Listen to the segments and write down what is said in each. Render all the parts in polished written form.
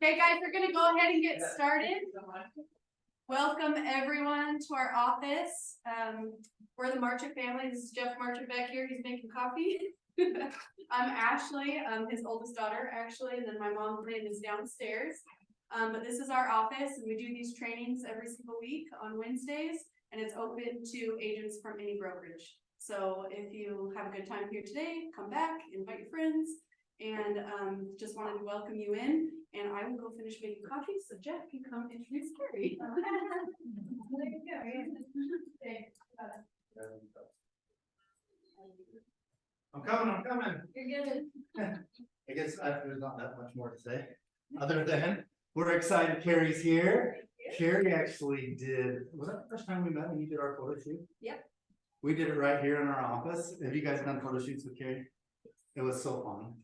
Okay, guys, we're gonna go ahead and get started. Welcome everyone to our office. We're the Marchant family. This is Jeff Marchant back here. He's making coffee. I'm Ashley, his oldest daughter, actually, and then my mom Lynn is downstairs. But this is our office, and we do these trainings every single week on Wednesdays, and it's open to agents from any brokerage. So if you have a good time here today, come back, invite your friends, and just wanted to welcome you in. And I will go finish making coffee, so Jeff can come introduce Carrie. I'm coming. You're good. I guess there's not that much more to say, other than we're excited Carrie's here. Carrie actually was that the first time we met when you did our photo shoot? Yep. We did it right here in our office. Have you guys done photo shoots with Carrie? It was so fun.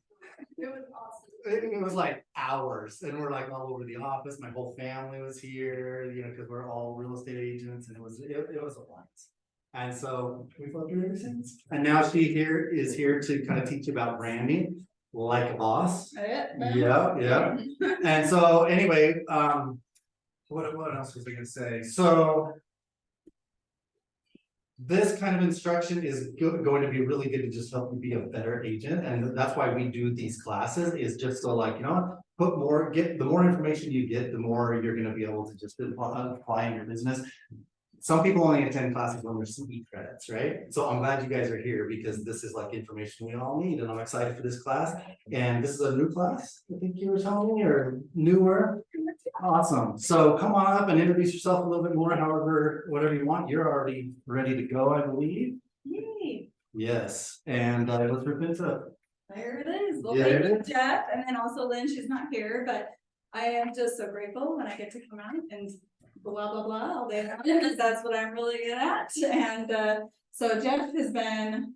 It was awesome. It was like hours, and we're like all over the office. My whole family was here, you know, because we're all real estate agents, and it was a blast. And so we loved her ever since. And now she is here to kind of teach you about branding, like a boss. Yeah. And so anyway, what else was I gonna say? So this kind of instruction is going to be really good to just help you be a better agent, and that's why we do these classes, is just so, like, you know, the more information you get, the more you're going to be able to just apply in your business. Some people only attend classes when there's CE credits, right? So I'm glad you guys are here, because this is like information we all need, and I'm excited for this class. And this is a new class, I think you were telling me, or newer. Awesome. So come on up and introduce yourself a little bit more, whatever you want. You're already ready to go, I believe. Yay. Yes. And let's rip into it. There it is. Well, Yeah, thank you, Jeff, and then also Lynn. She's not here, but I am just so grateful when I get to come out and blah blah blah all day long, because that's what I'm really good at. And so Jeff has been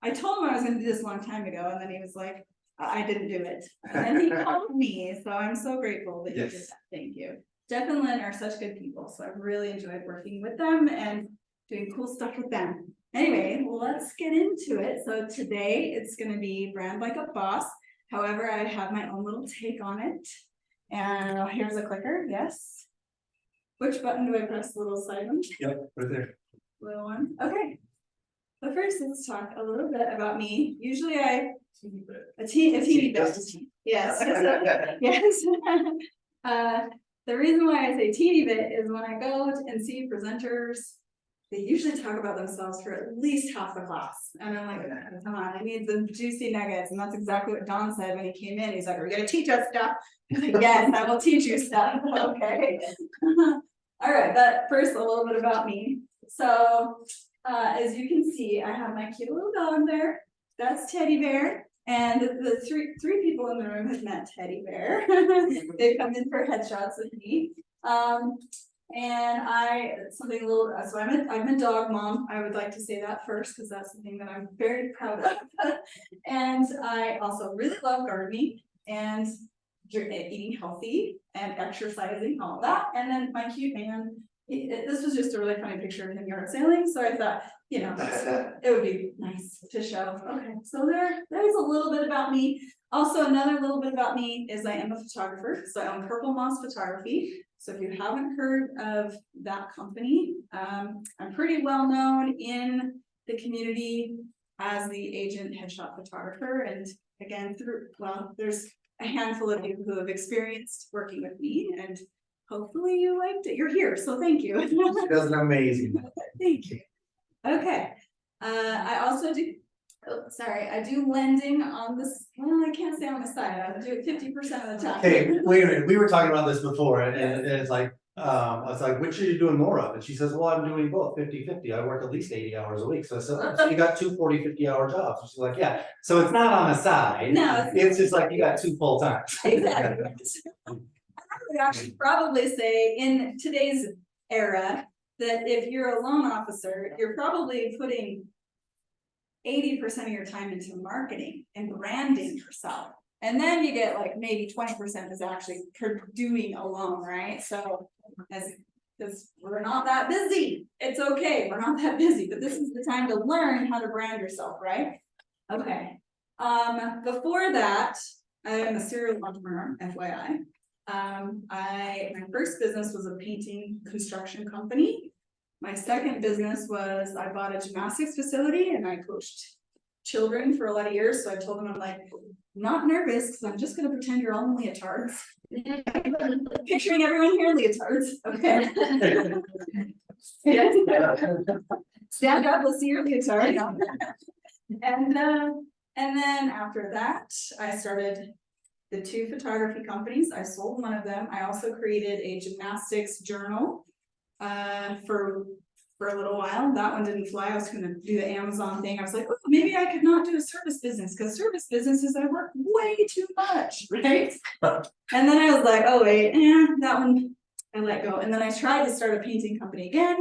I told him I was going to do this a long time ago, and then he was like, I didn't do it. And then he called me, so I'm so grateful that you did that. Thank you. Jeff and Lynn are such good people, so I've really enjoyed working with them and doing cool stuff with them. Anyway, let's get into it. So today it's going to be brand like a boss. However, I have my own little take on it. And here's a clicker. Yes. Which button do I press? The little side one? Yep, right there. Little one. Okay. But first, let's talk a little bit about me. Usually a teeny bit. Yes. Yes. The reason why I say teeny bit is when I go and see presenters, they usually talk about themselves for at least half the class. And I'm like, come on, I need the juicy nuggets. And that's exactly what Don said when he came in. He's like, are you gonna teach us stuff? He's like, yes, I will teach you stuff. Okay. All right, but first a little bit about me. So as you can see, I have my cute little dog there. That's Teddy Bear. And the three people in the room have met Teddy Bear. They've come in for headshots with me. And so I'm a dog mom. I would like to say that first, because that's something that I'm very proud of. And I also really love gardening and eating healthy and exercising, all that. And then my cute man, this was just a really funny picture of him yard sailing. So I thought, you know, it would be nice to show. Okay, so there's a little bit about me. Also, another little bit about me is I am a photographer. So I own Purple Moss Photography. So if you haven't heard of that company, I'm pretty well known in the community as the agent headshot photographer. And again, there's a handful of you who have experienced working with me, and hopefully you liked it. You're here, so thank you. She does an amazing. Thank you. Okay. I also do, I do lending on this. Well, I can't say on the side. I do it 50% of the time. Okay, wait a minute. We were talking about this before, and it's like, I was like, which are you doing more of? And she says, well, I'm doing both 50-50. I work at least 80 hours a week. So I said, oh, so you got two 40-50-hour jobs. And she's like, yeah. So it's not on the side. No, it's just like you got two full times. Exactly. I would actually probably say in today's era that if you're a loan officer, you're probably putting 80% of your time into marketing and branding yourself. And then you get like maybe 20% is actually doing a loan, right? So because we're not that busy, it's okay, we're not that busy, but this is the time to learn how to brand yourself, right? Okay. Before that, I am a serial entrepreneur, FYI. My first business was a painting construction company. My second business was I bought a gymnastics facility and I coached children for a lot of years. So I told them, I'm like, I'm not nervous because I'm just going to pretend you're all in leotards. Picturing everyone here in leotards. Okay. Stand up, let's see your leotard. And then after that, I started the 2 photography companies. I sold one of them. I also created a gymnastics journal for a little while. That one didn't fly. I was going to do the Amazon thing. I was like, oh, maybe I could not do a service business because service businesses I work way too much, right? And then I was like, oh wait, that one I let go. And then I tried to start a painting company again.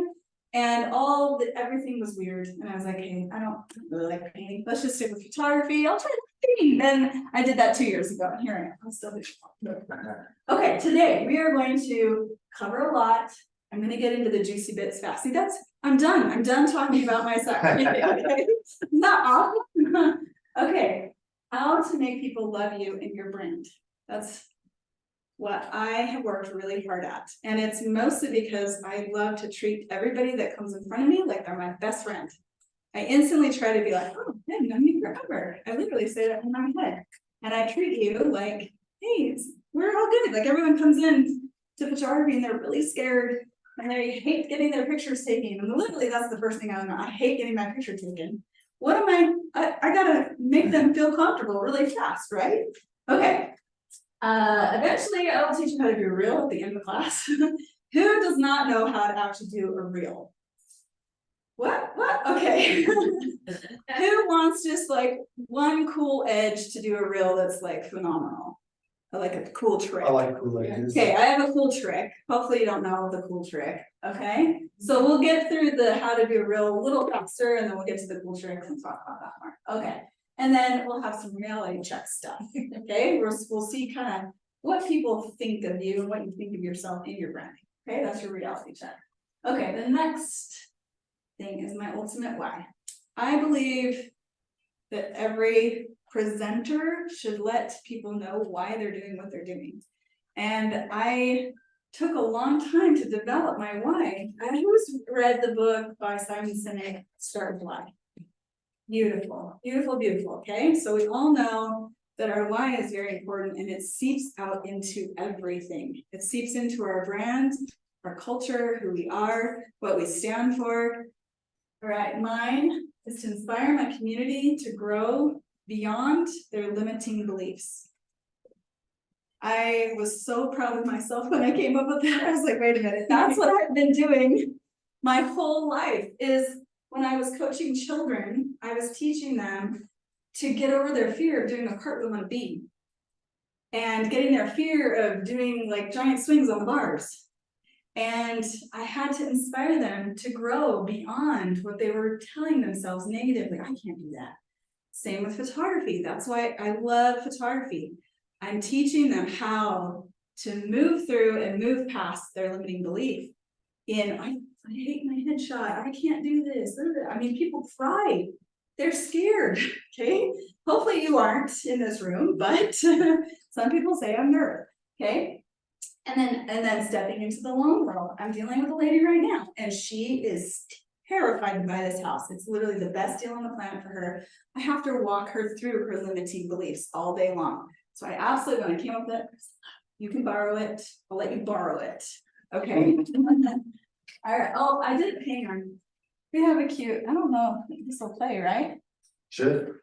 And everything was weird. And I was like, hey, I don't really like painting. Let's just stick with photography. I'll try painting. Then I did that 2 years ago. And here I am. I'm still doing it. Okay, today we are going to cover a lot. I'm going to get into the juicy bits fast. See, I'm done. I'm done talking about myself. Okay. Not awful. Okay. How to make people love you and your brand. That's what I have worked really hard at. And it's mostly because I love to treat everybody that comes in front of me like they're my best friend. I instantly try to be like, oh, I've known you forever. I literally say that in my head. And I treat you like, hey, we're all good. Like everyone comes in to photography and they're really scared and they hate getting their pictures taken. And literally that's the first thing I know. I hate getting my picture taken. What am I gotta make them feel comfortable really fast, right? Okay. Eventually I will teach you how to do a reel at the end of the class. Who does not know how to actually do a reel? What? Okay. Who wants just like one cool edge to do a reel that's like phenomenal? Like a cool trick. I like cool edges. Okay, I have a cool trick. Hopefully you don't know the cool trick. Okay, so we'll get through the how to do a reel a little faster and then we'll get to the cool trick and talk about that more. Okay. And then we'll have some reality check stuff. Okay, we'll see kind of what people think of you and what you think of yourself in your branding. Okay, that's your reality check. Okay, the next thing is my ultimate why. I believe that every presenter should let people know why they're doing what they're doing. And I took a long time to develop my why. I always read the book by Simon Sinek, Start with Why. Beautiful, beautiful, beautiful. Okay, so we all know that our why is very important and it seeps out into everything. It seeps into our brand, our culture, who we are, what we stand for. All right, mine is to inspire my community to grow beyond their limiting beliefs. I was so proud of myself when I came up with that. I was like, wait a minute, that's what I've been doing my whole life. Is when I was coaching children, I was teaching them to get over their fear of doing a cartwheel on a beam and getting their fear of doing like giant swings on the bars. And I had to inspire them to grow beyond what they were telling themselves negatively. I can't do that. Same with photography. That's why I love photography. I'm teaching them how to move through and move past their limiting belief in, I hate my headshot. I can't do this. I mean, people cry. They're scared. Okay. Hopefully you aren't in this room, but some people say I'm nervous. Okay. And then stepping into the loan world. I'm dealing with a lady right now, and she is terrified to buy this house. It's literally the best deal on the planet for her. I have to walk her through her limiting beliefs all day long. So I absolutely, when I came up with it, you can borrow it. I'll let you borrow it. Okay. All right. Oh, I did hang on. We have a cute, I don't know, this will play, right? Should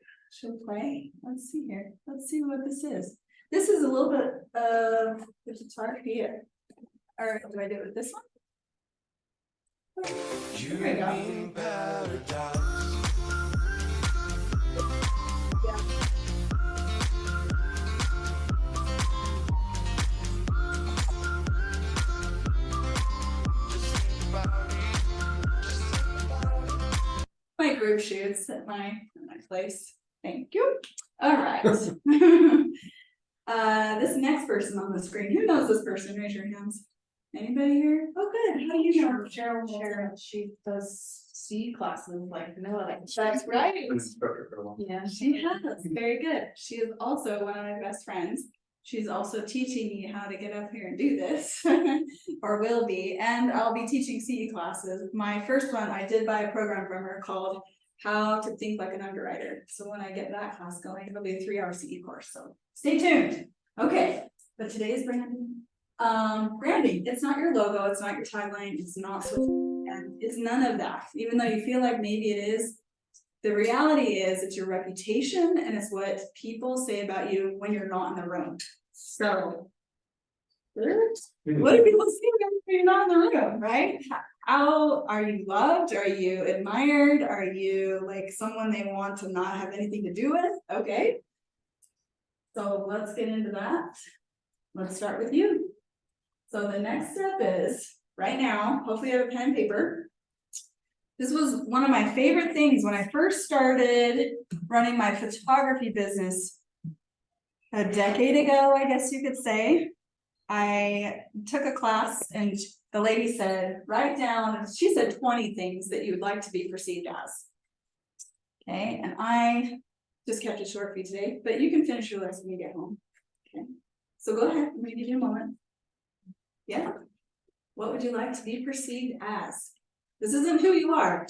Play. Let's see here. Let's see what this is. This is a little bit of the photography here. Or do I do it with this one? There we go. Yeah. My group shoots at my place. Thank you. All right. This next person on the screen, who knows this person? Raise your hands. Anybody here? Oh, good. How do you know? Cheryl, she does C classes like vanilla. That's right. Been an instructor for a long time. Yeah, she has. Very good. She is also one of my best friends. She's also teaching me how to get up here and do this, or will be, and I'll be teaching CE classes. My first one, I did buy a program from her called How to Think Like an Underwriter. So when I get that class going, it'll be a 3-hour CE course, so stay tuned. Okay, but today's branding. Branding, it's not your logo, it's not your tagline, it's not and it's none of that, even though you feel like maybe it is. The reality is it's your reputation and it's what people say about you when you're not in the room. So what do people say when you're not in the room, right? How are you loved? Are you admired? Are you like someone they want to not have anything to do with? Okay. So let's get into that. Let's start with you. So the next step is right now, hopefully you have a pen and paper. This was one of my favorite things when I first started running my photography business a decade ago, I guess you could say. I took a class and the lady said, write down, she said 20 things that you would like to be perceived as. Okay, and I just kept it short for you today, but you can finish your list when you get home. Okay, so go ahead, I'm gonna give you a moment. Yeah, what would you like to be perceived as? This isn't who you are.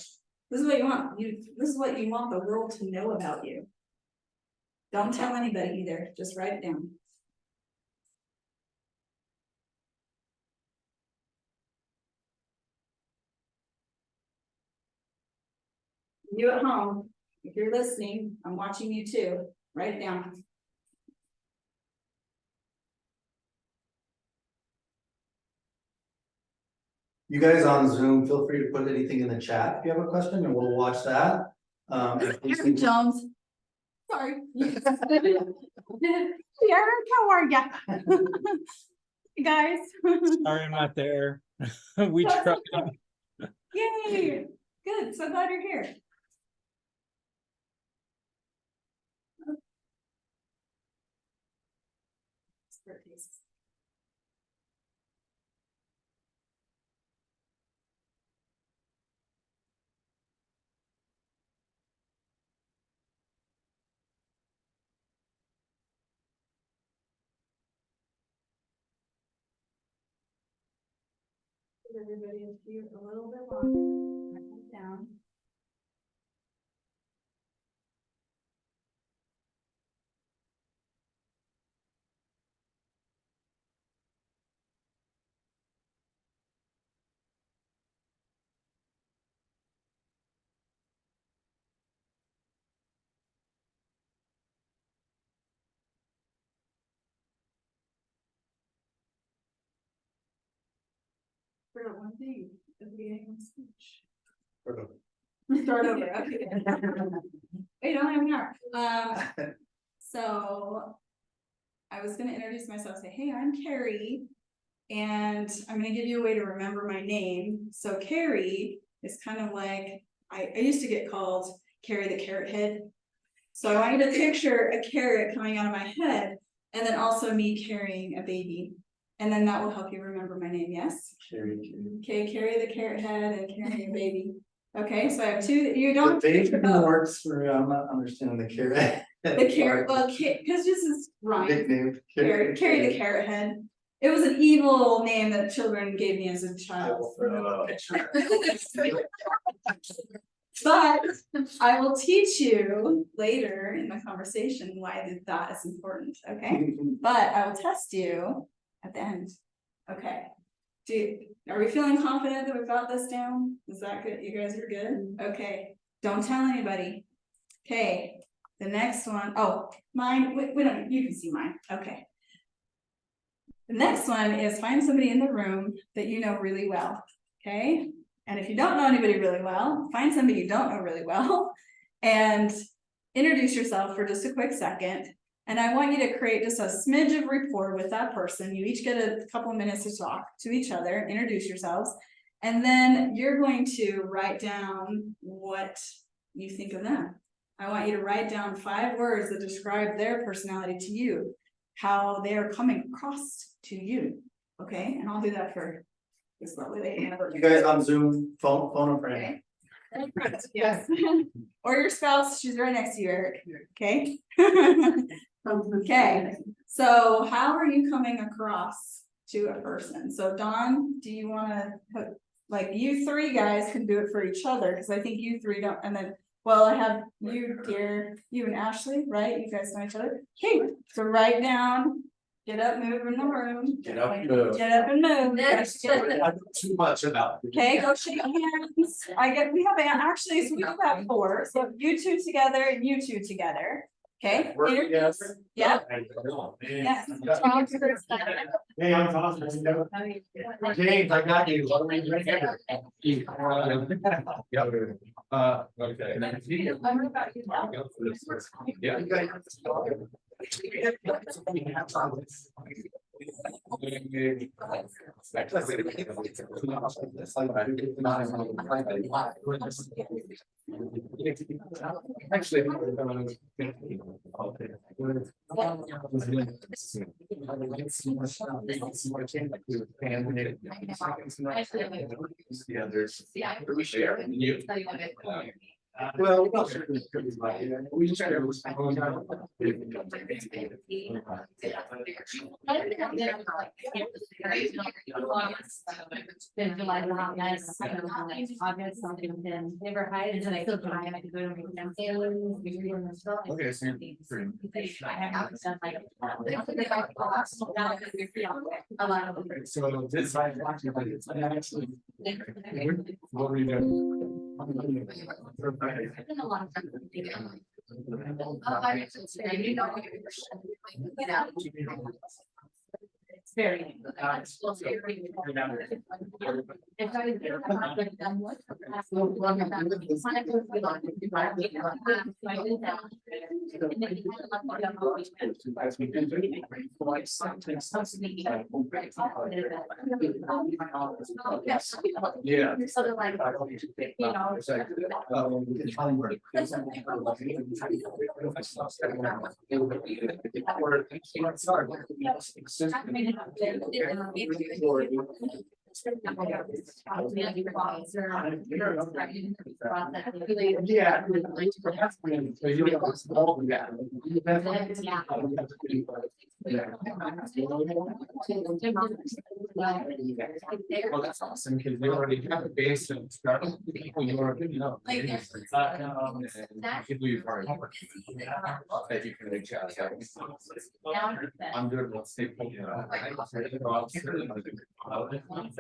This is what you want. This is what you want the world to know about you. Don't tell anybody either. Just write it down. You at home, if you're listening, I'm watching you too. Write it down. You guys on Zoom, feel free to put anything in the chat if you have a question and we'll watch that. Aaron Jones. Sorry. Eric, how are ya? You guys. Sorry, I'm not there. We tried. Yay. Good. So glad you're here. Give everybody a little bit longer. Write them down. Forgot one thing at the beginning of the speech. Start over, okay. Wait, don't have an hour. So I was gonna introduce myself, say, hey, I'm Carrie. And I'm gonna give you a way to remember my name. So Carrie is kind of like, I used to get called Carrie the carrot head. So I want you to picture a carrot coming out of my head and then also me carrying a baby. And then that will help you remember my name, yes? Okay, Carrie the carrot head and carrying a baby. Okay, so I have two, you don't. The baby works for me, I'm not understanding the carrot. The carrot, well, because this is rhyme. Nickname. Carrie the carrot head. It was an evil name that children gave me as a child. But I will teach you later in the conversation why that is important, okay? But I will test you at the end. Okay. Are we feeling confident that we've got this down? Is that good? You guys are good? Okay. Don't tell anybody. Okay. The next one. Oh, mine. We don't. You can see mine. Okay. The next one is find somebody in the room that you know really well. Okay. And if you don't know anybody really well, find somebody you don't know really well and introduce yourself for just a quick second. And I want you to create just a smidge of rapport with that person. You each get a couple minutes to talk to each other, introduce yourselves, and then you're going to write down what you think of them. I want you to write down 5 words that describe their personality to you, how they are coming across to you. Okay, and I'll do that for It's lovely they can. You guys on Zoom, phone a friend. Yes. Or your spouse, she's right next to you, Eric, okay? Okay, so how are you coming across to a person? So Dawn, do you wanna put, like, you three guys can do it for each other, cause I think you three don't, and then, well, I have you, dear, you and Ashley, right? You guys know each other. Okay, so write down, get up, move in the room. Get up, move. Get up and move. Too much about. Okay, go shake hands. We have, actually, so we have four, so you two together and you two together. Okay. Introduce- Yeah. Yes. Hey, I'm Tom. James, I got you. Okay. Yeah. Actually. Yeah, there's. We share and you. Well, we just try to. Been July, August, something been neighborhood, and then I feel dry, I could go to my exam sales, we were doing this. Okay, so I haven't done like. A lot of. So this side. Actually. What were you doing? A lot of time. It's very. Yeah. So they're like, you know. Yeah. Perhaps when you get all of that. Well, that's awesome because they already have a base and start people you already know. People you've already worked with. That you can reach out to. I'm good. Let's stay. You know, and then I'm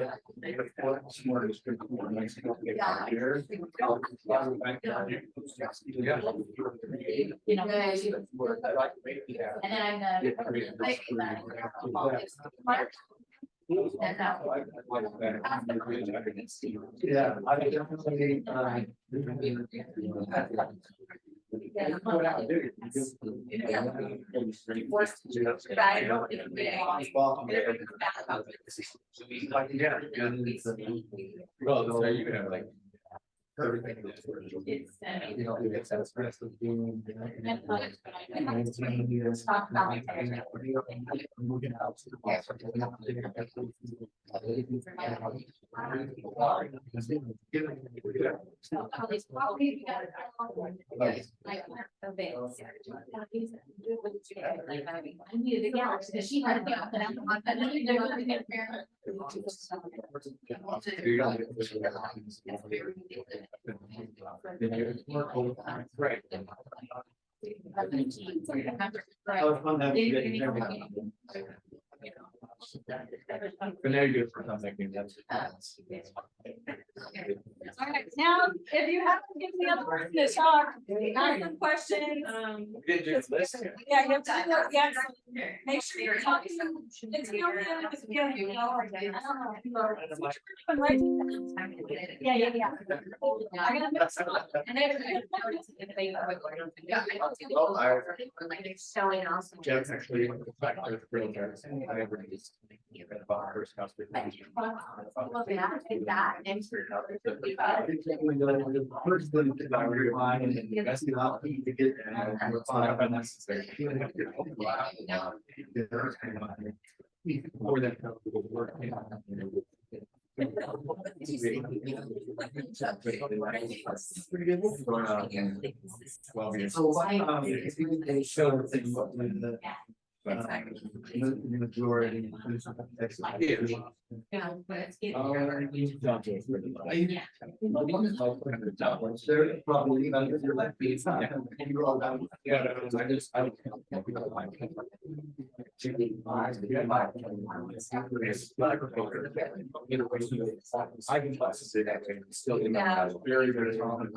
Yeah, I definitely. Well, so you can have like. Everything. it's. You know, it's that stress of being. Moving out. She had Right. But now you're for something that's. All right, now, if you haven't given the other person a talk, ask them questions. Did you listen? Yeah, you have to, yes, make sure you're talking. It's your room, it's your room. Yeah, yeah, yeah. I gotta mix it up. And Jeff's actually. Real nervous. I never used. About her first house. First thing to buy your line and invest it out, you to get unnecessary. More than comfortable working. Well, years. So, if you can show things what the majority. Yeah, but it's. They're probably under your left feet. You roll down. Yeah, I just, I don't. I can classes it actually still in that very, very strong.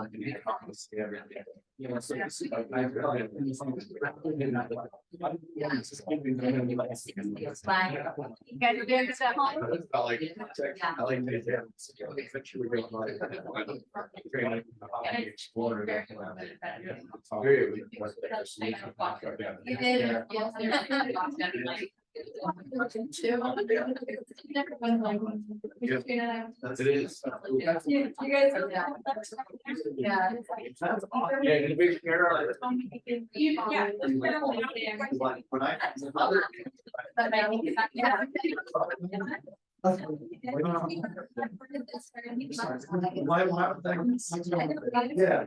You know, so it's like, I really. It's fine. You guys are doing this at home? I like it. I like it. You did. That's it is. You guys. Yeah. Yeah, you big care. Yeah. Yeah.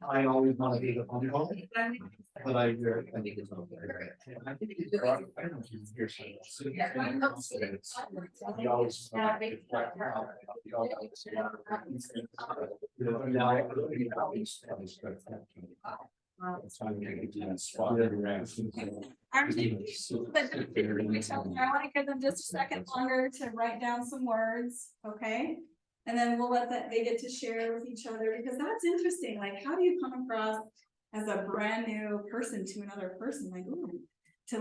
I always want to be the phone call, but I think it's not there. I think it's. I want to give them just a second longer to write down some words, okay? And then we'll let they get to share with each other, because that's interesting, like, how do you come across as a brand new person to another person, like, ooh, to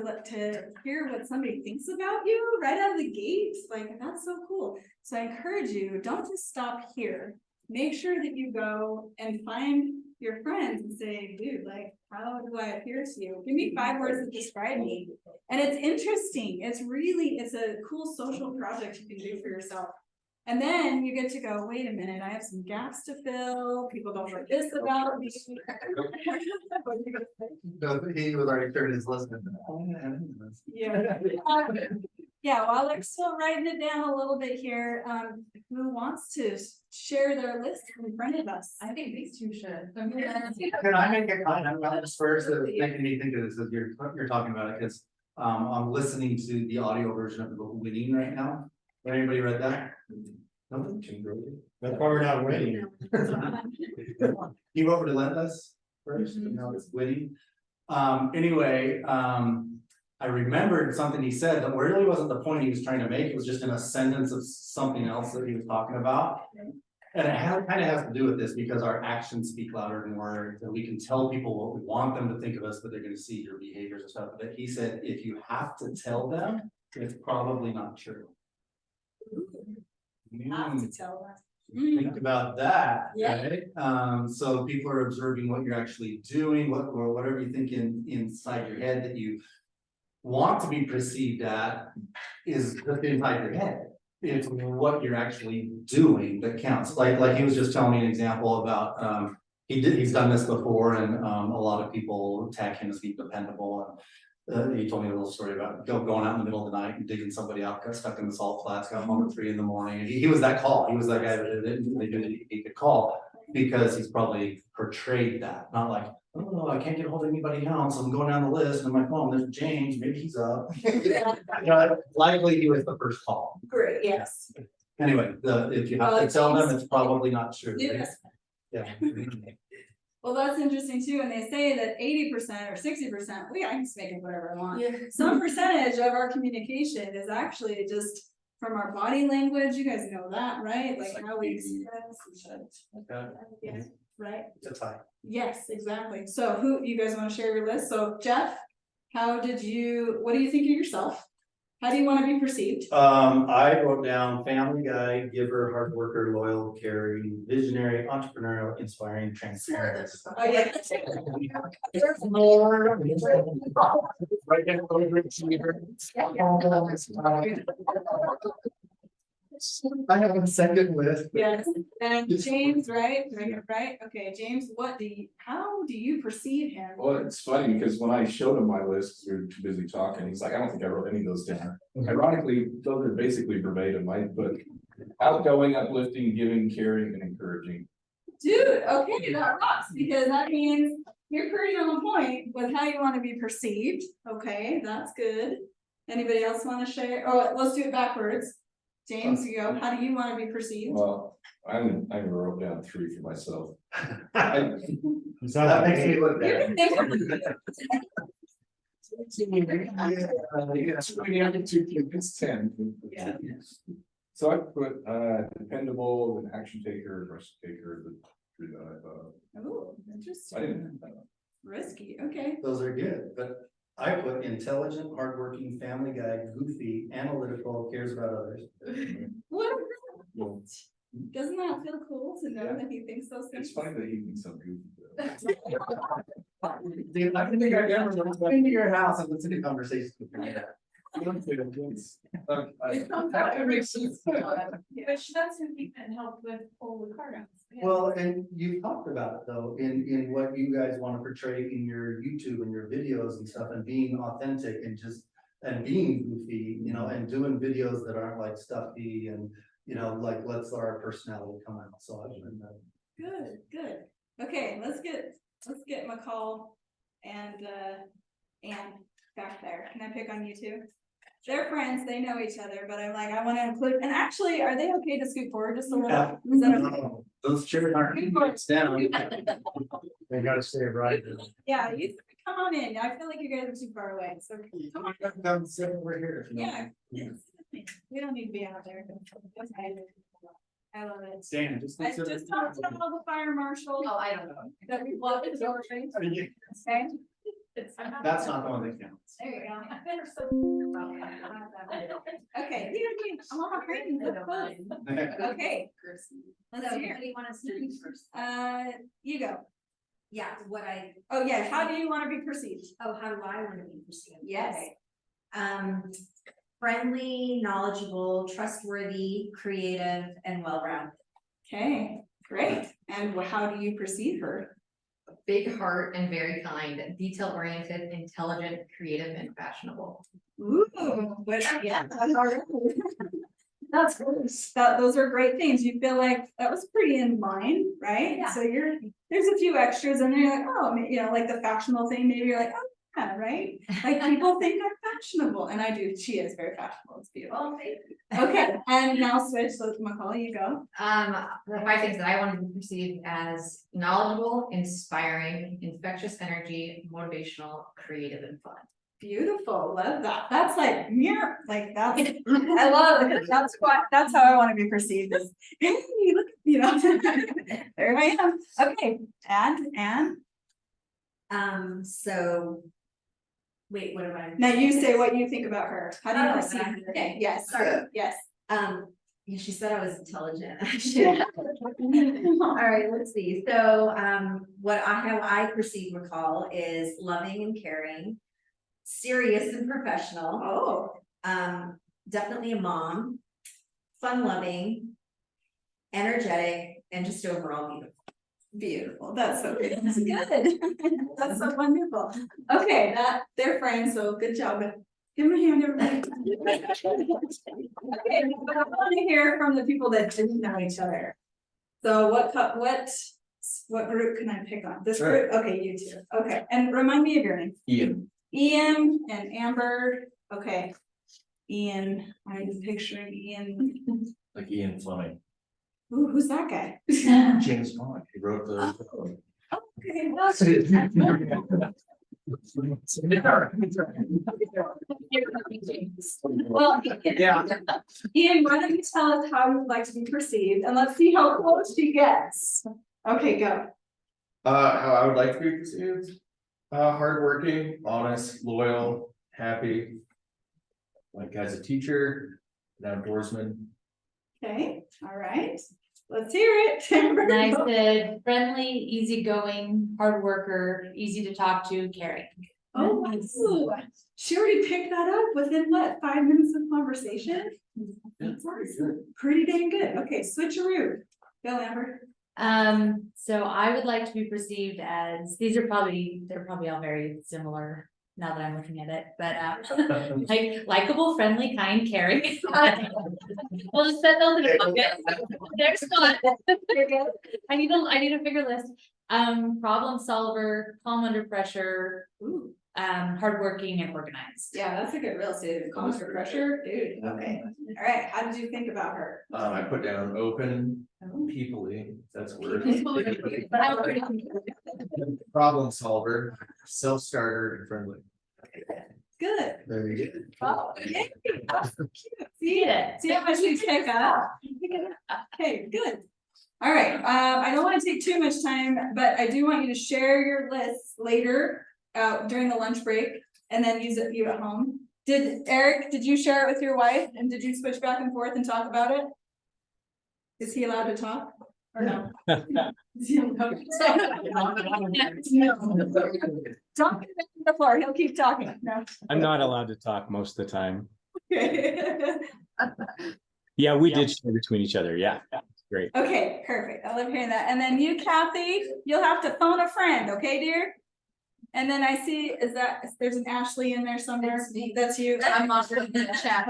hear what somebody thinks about you right out of the gate, like, that's so cool. So I encourage you, don't just stop here, make sure that you go and find your friends and say, dude, like, how do I appear to you? Give me 5 words that describe me. And it's interesting. It's a cool social project you can do for yourself. And then you get to go, wait a minute, I have some gaps to fill. People don't know this about me. He was already started his list. Yeah. Yeah, while they're still writing it down a little bit here, who wants to share their list in front of us? I think these two should. Can I make a comment? I'm just first making me think of this as you're talking about it, because I'm listening to the audio version of the book Winning right now. Anybody read that? No? That's why we're not winning. You wrote Relentless first, and now it's Winning. Anyway, I remembered something he said that really wasn't the point he was trying to make. It was just in a sentence of something else that he was talking about. And it kind of has to do with this, because our actions speak louder than words, and we can tell people what we want them to think of us, but they're going to see your behaviors and stuff. But he said, if you have to tell them, it's probably not true. Have to tell them. Think about that. Yeah. Right? So people are observing what you're actually doing, or whatever you think inside your head that you want to be perceived at is just inside your head. It's what you're actually doing that counts. Like he was just telling me an example about he's done this before, and a lot of people tag him as being dependable. And he told me a little story about going out in the middle of the night and digging somebody out, got stuck in the salt flats, got home at 3 in the morning. And he was that call. He was that guy that he could call, because he's probably portrayed that, not like, oh, I can't get hold of anybody else. I'm going down the list on my phone. There's James. Maybe he's up. Likely he was the first call. Great, yes. Anyway, if you have to tell them, it's probably not true. Yes. Yeah. Well, that's interesting too, and they say that 80% or 60%, I can just make it whatever I want. Yeah. Some percentage of our communication is actually just from our body language. You guys know that, right? Like how we express. Yeah, right? It's a tie. Yes, exactly. So who, you guys want to share your list? So Jeff, what do you think of yourself? How do you want to be perceived? I wrote down family guy, giver, hard worker, loyal, caring, visionary, entrepreneurial, inspiring, transparent. Oh, yeah. There's more. I have a second list. Yes, and James, right? Right, okay, James, how do you perceive him? Well, it's funny because when I showed him my list, 'cause we were too busy talking, he's like, I don't think I wrote any of those down. Ironically, those are basically verbatim, I put outgoing, uplifting, giving, caring, and encouraging. Dude, okay, that rocks, because that means you're pretty on point with how you want to be perceived, okay, that's good. Anybody else want to share? Oh, let's do it backwards. James, you go, how do you want to be perceived? Well, I wrote down 3 for myself. That makes me look You bad. can think of- It's 10. Yeah. So I put dependable, an action taker, risk taker, the 3 that I thought. Oh, I interesting, didn't. risky, okay. Those are good, but I put intelligent, hardworking, family guy, goofy, analytical, cares about others. What? Well, Doesn't that feel cool to know Yeah. that he thinks those things? it's funny that he thinks I'm goofy. Dude, I don't think I've ever been into your house and listened to conversations with you. That makes sense. But that's who he can help with pull the card out. Well, and you talked about it though, in what you guys want to portray in your YouTube and your videos and stuff, and being authentic and just, and being goofy, you know, and doing videos that aren't like stuffy and, you know, like, let's let our personality come out, so I've been, Good, good. Okay, let's get McCall and Ann back there. Can I pick on you two? They're friends, they know each other, but I'm like, I want to include, and actually, are they okay to scoot forward just a little? Yeah. Is that okay? those chairs aren't, it's down. They gotta stay right. Yeah, you come on in. I feel like you guys are too far away, so come on. Come sit over here. if you don't Yeah. mind. We don't need to be out there. Okay. I love it. Stan, just. I just talked to all the fire marshal. Oh, I don't know. That we love it, okay? That's not the one that counts. There you go. Okay, I want to bring the phone. Okay. Let's So, hear. what do you want us to do first? You go. Yeah, what I, Oh, yeah, how do you want to be perceived? oh, how do I want to be perceived? Yes. Okay. Friendly, knowledgeable, trustworthy, creative, and well-rounded. Okay, great. And how do you perceive her? Big heart and very kind, detail oriented, intelligent, creative, and fashionable. Ooh, but yeah. That's good. Those are great things. You feel like that was pretty in line, right? Yeah. So there's a few extras and you're like, oh, you know, like the fashionable thing, maybe you're like, oh, yeah, right? Like people think I'm fashionable and I do. She is very fashionable. It's beautiful. Oh, thank you. Okay, and now switch. So Macaulay, you go. The 5 things that I wanted to be perceived as knowledgeable, inspiring, infectious energy, motivational, creative, and fun. Beautiful, love that. That's like mirror, like that's, I love it. That's how I want to be perceived as, hey, look, you know, there I am. Okay, and So. Wait, what am I? now you say what you think about her. How do you Oh, perceive that- her? okay, Yes, sorry. yes. Yeah, she said I was intelligent. All right, let's see. So, how I perceive McCall is loving and caring, serious and professional. Oh, Definitely a mom, fun loving, energetic, and just overall beautiful. beautiful. That's so good. That's good. That's so wonderful. Okay, they're friends, so good job. Give them a hand, everybody. Okay, but I want to hear from the people that didn't know each other. So what group can I pick on? This Sure. group? Okay, you two. Okay, and remind me of your name. Ian. Ian and Amber. Okay. Ian, I'm picturing Ian. Like Ian Fleming. Ooh, who's that guy? James Bond, he wrote the. Okay. Well, Yeah. Ian, why don't you tell us how you'd like to be perceived and let's see how close she gets. Okay, go. How I would like to be perceived, hardworking, honest, loyal, happy. like as a teacher, an outdoorsman. Okay, all right, let's hear it. And I said friendly, easygoing, hard worker, easy to talk to, caring. Oh, she already picked that up within what, 5 minutes of conversation? That's awesome. Pretty dang good. Okay, switcheroo. Go, Amber. So I would like to be perceived as, they're probably all very similar now that I'm looking at it, but like likable, friendly, kind, caring. We'll just set those in a bucket. There's one. You're good. I need a bigger list. Problem solver, calm under pressure, hardworking and organized. Yeah, that's a good real estate. Calm under pressure, dude. Okay, all right. How did you think about her? I put down open, people-y, that's a word. Problem solver, self-starter, and friendly. Good. There you go. Oh, yay. That's so cute. See it. See how much we pick up? Okay, good. All right, I don't want to take too much time, but I do want you to share your lists later, during the lunch break, and then use it you at home. Eric, did you share it with your wife, and did you switch back and forth and talk about it? Is he allowed to talk or no? Is he allowed to talk? Don't get him on the floor, he'll keep talking. No. I'm not allowed to talk most of the time. Okay. Yeah, we did share between each other. Yeah, great. Okay, perfect. I love hearing that. And then you, Kathy, you'll have to phone a friend, okay, dear? And then I see, there's an Ashley in there somewhere? It's me. That's you. I'm not in the chat.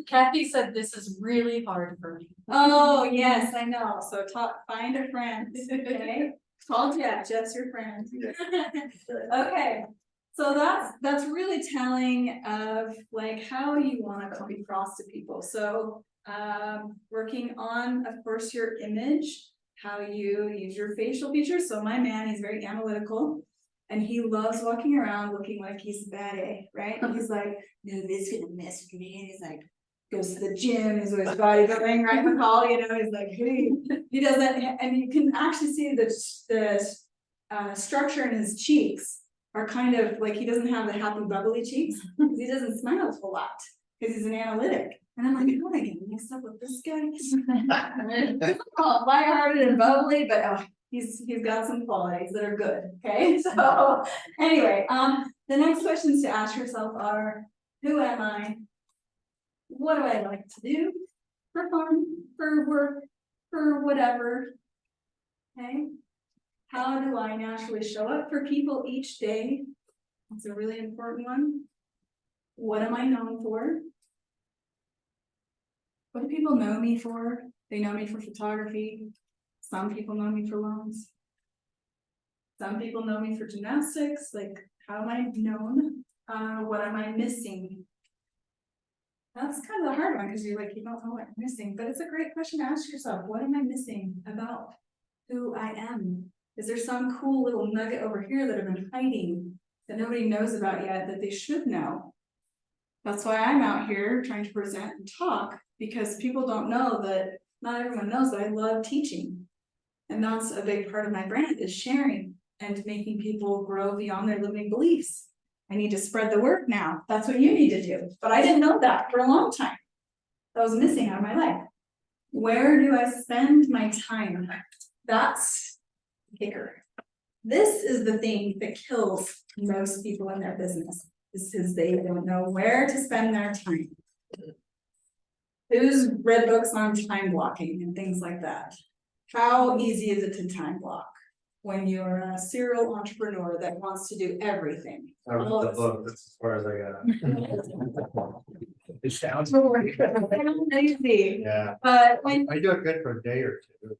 Kathy said this is really hard for me. Oh, yes, I know. So find a friend, okay? Call Jeff, Jeff's your friend. Okay, so that's really telling of like how you want to come across to people. So working on, of course, your image, how you use your facial features. So my man, he's very analytical. And he loves walking around looking like he's bad A, right? And he's like, no, this is gonna mess with me. And he's like, goes to the gym, he's always bodybuilding, right, McCall? You know, he's like, hey, he doesn't, and you can actually see the structure in his cheeks are kind of like, he doesn't have the happy bubbly cheeks, because he doesn't smile a whole lot, because he's an analytic. And I'm like, how am I getting mixed up with this guy? Oh, lighthearted and bubbly, but he's got some qualities that are good, okay? So anyway, the next questions to ask yourself are, who am I? What do I like to do? For fun, for work, for whatever, okay? How do I naturally show up for people each day? That's a really important one. What am I known for? What do people know me for? They know me for photography. Some people know me for loans. Some people know me for gymnastics. Like, how am I known? What am I missing? That's kind of the hard one, because you're like, you don't know what I'm missing, but it's a great question to ask yourself. What am I missing about who I am? Is there some cool little nugget over here that I've been hiding that nobody knows about yet that they should know? That's why I'm out here trying to present and talk, because people don't know that not everyone knows that I love teaching. And that's a big part of my brand, is sharing and making people grow beyond their limiting beliefs. I need to spread the word now. That's what you need to do. But I didn't know that for a long time. That was missing out of my life. Where do I spend my time? That's the kicker. This is the thing that kills most people in their business, is because they don't know where to spend their time. Who's read books on time blocking and things like that? How easy is it to time block when you're a serial entrepreneur that wants to do everything? I read the book, that's as far as I got. It sounds. Easy, Yeah, but when, I do it good for a day or two.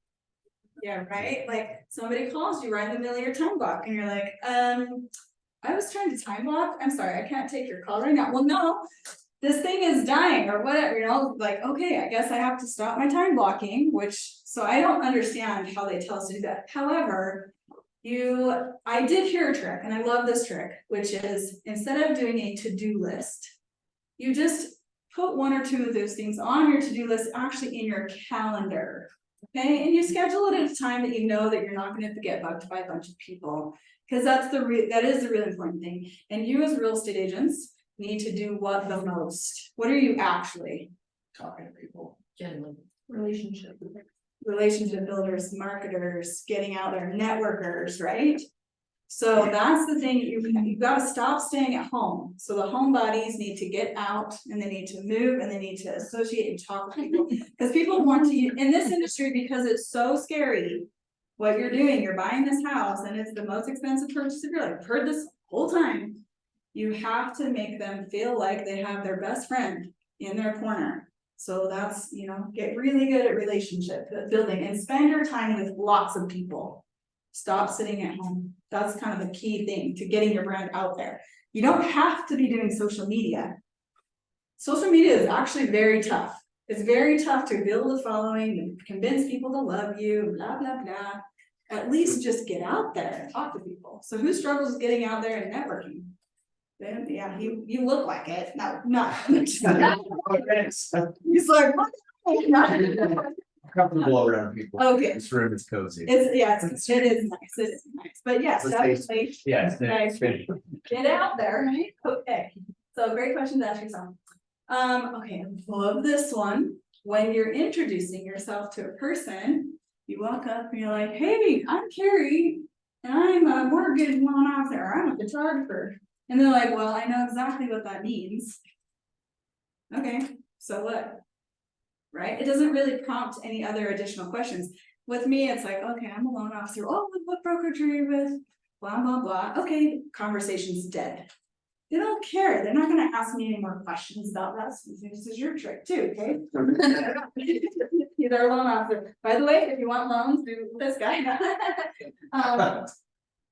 yeah, right, like somebody calls you right in the middle of your time block and you're like, I was trying to time block, I'm sorry, I can't take your call right now. Well, no, this thing is dying or whatever, you know, like, okay, I guess I have to stop my time blocking, so I don't understand how they tell us to do that. However, I did hear a trick, and I love this trick, which is, instead of doing a to-do list, you just put one or two of those things on your to-do list, actually in your calendar, okay? And you schedule it at a time that you know that you're not gonna get bugged by a bunch of people, because that is the really important thing. And you as real estate agents need to do what the most? What are you actually? Talking to people. Generally. Relationship builders, marketers, getting out there, networkers, right? So that's the thing, you've gotta stop staying at home. So the homebodies need to get out and they need to move and they need to associate and talk with people. Because people want to, in this industry, because it's so scary. What you're doing, you're buying this house and it's the most expensive purchase of your life. I've heard this whole time. You have to make them feel like they have their best friend in their corner. So that's, get really good at relationship building and spend your time with lots of people. Stop sitting at home. That's kind of the key thing to getting your brand out there. You don't have to be doing social media. Social media is actually very tough. It's very tough to build a following and convince people to love you, blah, blah, blah. At least just get out there and talk to people. So who struggles with getting out there and networking? Then, yeah, you look like it. No, not. He's like, what? Comfortable around people. Okay. This room is cozy. It is nice, but yes, definitely. Yes. Guys, get out there, right? Okay, so great question to ask yourself. Okay, I love this one. When you're introducing yourself to a person, you walk up and you're like, hey, I'm Carrie, and I'm a mortgage loan officer, I'm a photographer. And they're like, well, I know exactly what that means. Okay, so what? Right? It doesn't really prompt any other additional questions. With me, it's like, okay, I'm a loan officer. Oh, what brokerage are you with? Blah, blah, blah. Okay, conversation's dead. They don't care. They're not going to ask me any more questions about that. This is your trick too, okay? You're a loan officer. By the way, if you want loans, do this guy. A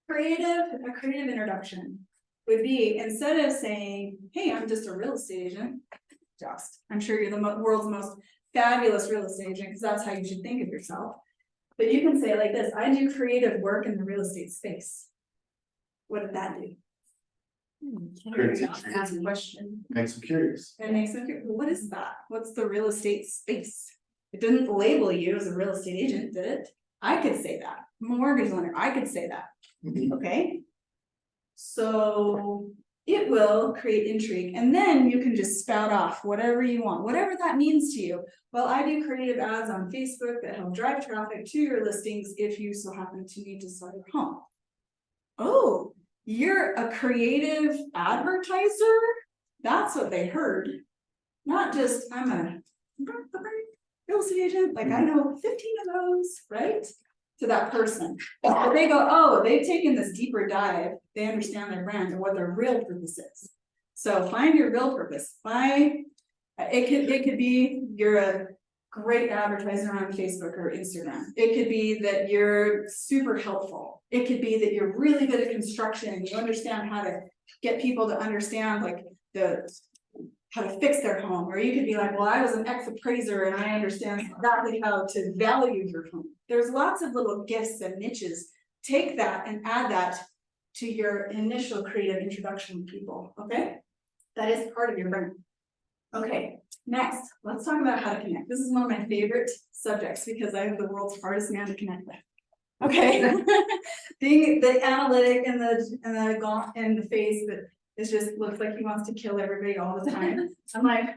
creative introduction would be, instead of saying, hey, I'm just a real estate agent, I'm sure you're the world's most fabulous real estate agent, because that's how you should think of yourself. But you can say it like this: I do creative work in the real estate space. What did that do? Ask a question. Makes them curious. It makes them curious. What is that? What's the real estate space? It didn't label you as a real estate agent, did it? I could say that. I'm a mortgage lender. I could say that. Okay. So it will create intrigue, and then you can just spout off whatever you want, whatever that means to you. Well, I do creative ads on Facebook that help drive traffic to your listings if you so happen to need to sell your home. Oh, you're a creative advertiser? That's what they heard. Not just, I'm a real estate agent, like I know 15 of those, right? To that person. But they go, oh, they've taken this deeper dive. They understand their brand and what their real purpose is. So find your real purpose. It could be you're a great advertiser on Facebook or Instagram. It could be that you're super helpful. It could be that you're really good at construction. You understand how to get people to understand like how to fix their home. Or you could be like, well, I was an ex-appraiser and I understand exactly how to value your home. There's lots of little gifts and niches. Take that and add that to your initial creative introduction to people, okay? That is part of your brand. Okay, next, let's talk about how to connect. This is one of my favorite subjects because I have the world's hardest man to connect with. Okay, being the analytic and the gaunt in the face that it just looks like he wants to kill everybody all the time. I'm like,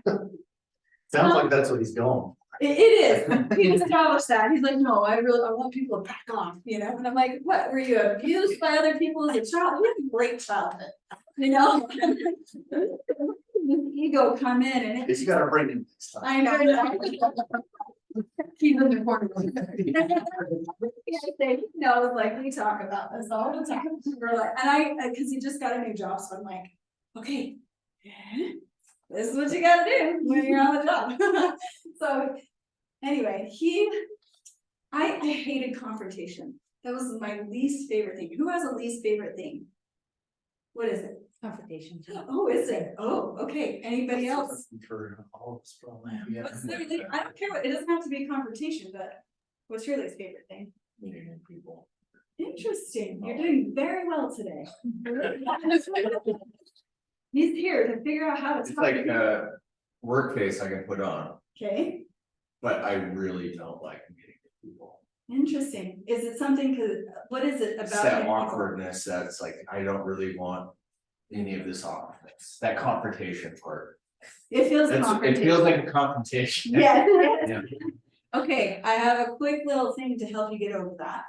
Sounds like that's what he's going. it is. He established that. He's like, no, I want people to back off, And I'm like, what? Were you abused by other people as a child? You had a great childhood, Ego come in and He's gotta bring him. I know. Keep them important. No, like we talk about this all the time. We're like, because he just got a new job, so I'm like, okay, this is what you gotta do when you're on the job. So anyway, I hated confrontation. That was my least favorite thing. Who has a least favorite thing? What is it? Confrontation. Oh, is it? Oh, okay. Anybody else? For all of us, probably. What's the, I don't care what, it doesn't have to be a confrontation, but what's your least favorite thing? Meeting people. Interesting. You're doing very well today. He's here to figure out how to It's talk. like a work face I can put on, Okay, but I really don't like meeting people. interesting. Is it something, what is it about? It's that people? awkwardness that's like, I don't really want any of this off, that confrontation part. It feels It confrontational. feels like a confrontation. Yes. Yeah. Okay, I have a quick little thing to help you get over that.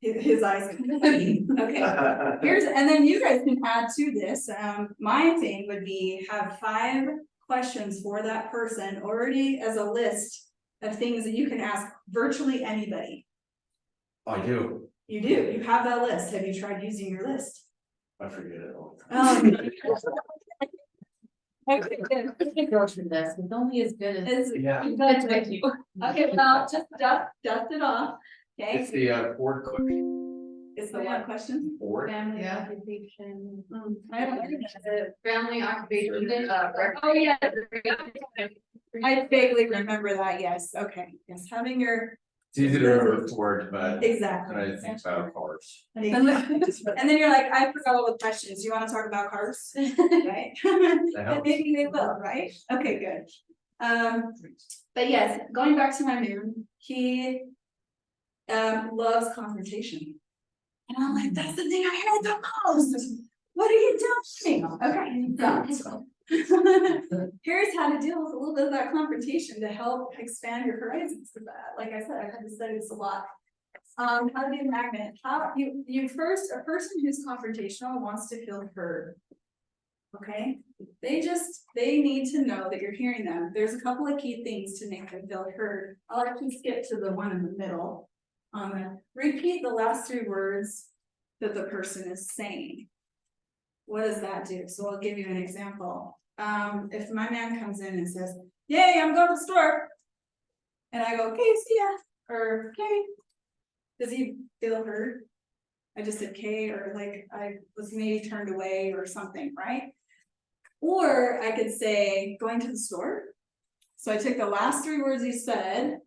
His eyes. Okay, here's, and then you guys can add to this, my thing would be have 5 questions for that person already as a list of things that you can ask virtually anybody. I do, You do, you have that list, have you tried using your list? I forget it all the time. Okay, good. I can go through this, it's only as good as. It's, Yeah, That's with you. okay, well, just dust it off, it's okay? the Ford question. It's the one question. Ford. Family Yeah. occupation. I haven't heard that. Family occupation. Oh, yeah. I vaguely remember that, yes, okay, yes, having your, It's easy to remember Ford, but exactly. I think about cars. And then you're like, I forgot all the questions, you wanna talk about cars, right? And helps. maybe they will, right? Okay, good. But yes, going back to my man, he loves confrontation. And I'm like, that's the thing I heard the most. What are you doing? Okay, so here's how to deal with a little bit of that confrontation to help expand your horizons for that. Like I said, I've had to study this a lot. How to be a magnet, how you first, a person who's confrontational wants to feel heard. Okay, they need to know that you're hearing them. There's a couple of key things to make them feel heard. I'll actually skip to the one in the middle. Repeat the last 3 words that the person is saying. What does that do? So I'll give you an example. If my man comes in and says, "Yay, I'm going to the store," and I go, "Okay, see ya," or "Okay," does he feel heard? I just said "okay," or like I was maybe turned away or something, right? Or I could say, "Going to the store." So I took the last 3 words he said,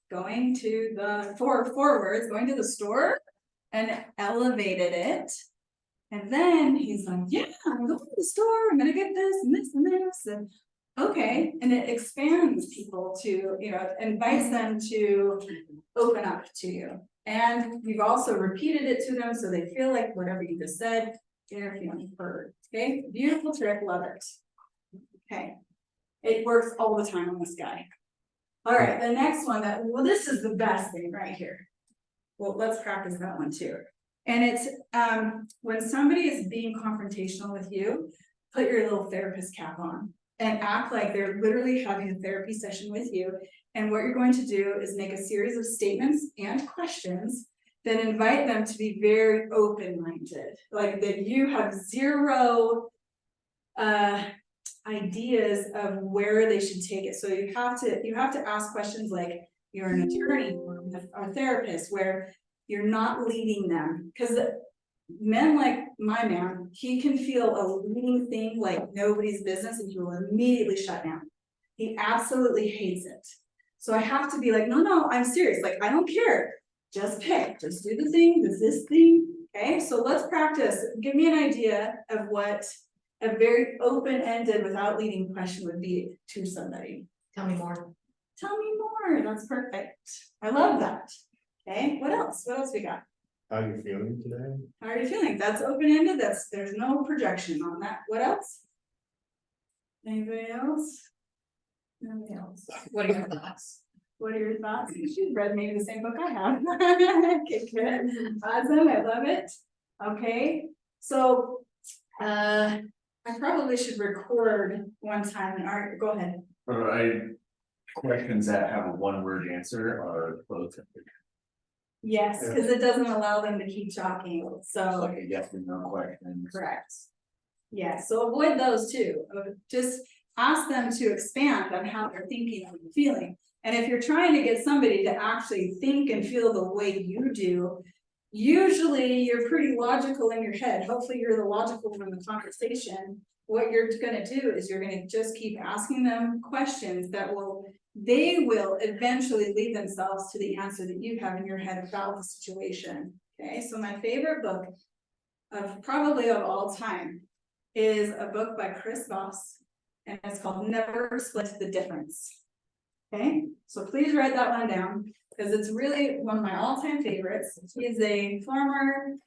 going to the four words, going to the store, and elevated it. And then he's like, "Yeah, I'm going to the store, I'm gonna get this and this and this," and okay, and it expands people to, you know, invites them to open up to you. And you've also repeated it to them so they feel like whatever you just said, they're feeling heard. Okay, beautiful trick, love it. Okay, it works all the time on this guy. All right, the next one well, this is the best thing right here. Well, let's practice that one too. And it's when somebody is being confrontational with you, put your little therapist cap on and act like they're literally having a therapy session with you. And what you're going to do is make a series of statements and questions that invite them to be very open-minded, like that you have 0 ideas of where they should take it. So you have to ask questions like, you're an attorney or a therapist, where you're not leading them, because men like my man, he can feel a leading thing like nobody's business and he will immediately shut down. He absolutely hates it. So I have to be like, no, I'm serious, like I don't care, just pick, just do the thing, this thing. Okay, so let's practice. Give me an idea of what a very open-ended without leading question would be to somebody. Tell me more. Tell me more, that's perfect. I love that. Okay, what else? What else we got? How are you feeling today? How are you feeling? That's open-ended, there's no projection on that. What else? Anybody else? Nobody else. What are your thoughts? What are your thoughts? You've read maybe the same book I have. Okay, good. Awesome, I love it. Okay, so I probably should record one time. All right, go ahead. Questions that have a 1-word answer are closed. Yes, because it doesn't allow them to keep talking, It's so. like a yes or no question. Correct. Yeah, so avoid those two. Just ask them to expand on how they're thinking and feeling. And if you're trying to get somebody to actually think and feel the way you do, usually you're pretty logical in your head. Hopefully you're the logical one in the conversation. What you're gonna do is you're gonna just keep asking them questions that they will eventually lead themselves to the answer that you have in your head about the situation. Okay, so my favorite book probably of all time is a book by Chris Voss, and it's called Never Split the Difference. Okay, so please write that one down because it's really one of my all-time favorites. He is a former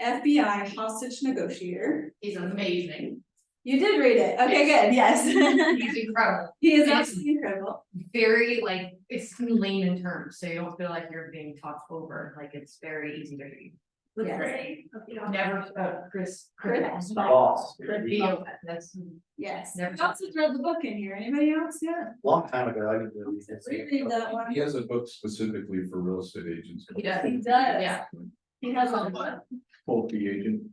FBI hostage negotiator. He's amazing. You did read it. Okay, good. Yes. He's incredible. He is Yes. absolutely incredible. Very like, it's lean in terms, so you don't feel like you're being talked over, like it's very easy to read. Yes. Great. Never, Chris. Boss. That's. Yes. Never- Who else has read the book in here? Anybody else? Yeah. Long time ago, I didn't really. Reread that one. He has a book specifically for real estate agents, He does. He does. Yeah. He has a book. full fee agent.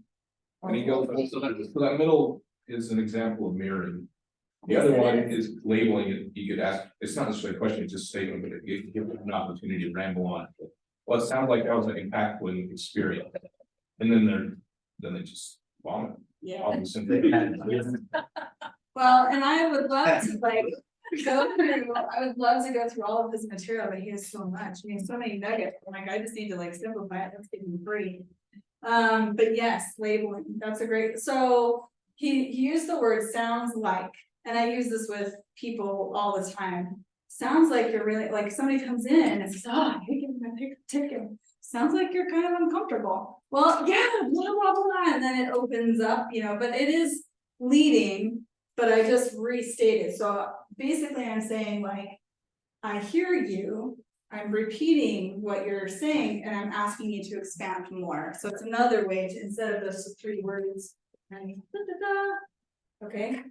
And he goes, so that middle is an example of mirroring. The other one is labeling it, you could ask, it's not necessarily a question, it's just a statement, but it gives an opportunity to ramble on. Well, it sounds like that was an impactful experience. And then they just vomit. Yeah. All the symptoms. Well, and I would love to like go through, I would love to go through all of his material, but he has so much, I mean, so many nuggets, I'm like, I just need to like simplify it, let's get him free. But yes, labeling, that's a great, so he used the word sounds like, and I use this with people all the time. Sounds like you're really, like somebody comes in and says, oh, I hate getting my ticket. Sounds like you're kind of uncomfortable. Well, yeah, blah, blah, blah, and then it opens up, you know, but it is leading, but I just restated. So basically I'm saying like, I hear you, I'm repeating what you're saying, and I'm asking you to expand more. So it's another way to, instead of those 3 words, and da, da, da. Okay.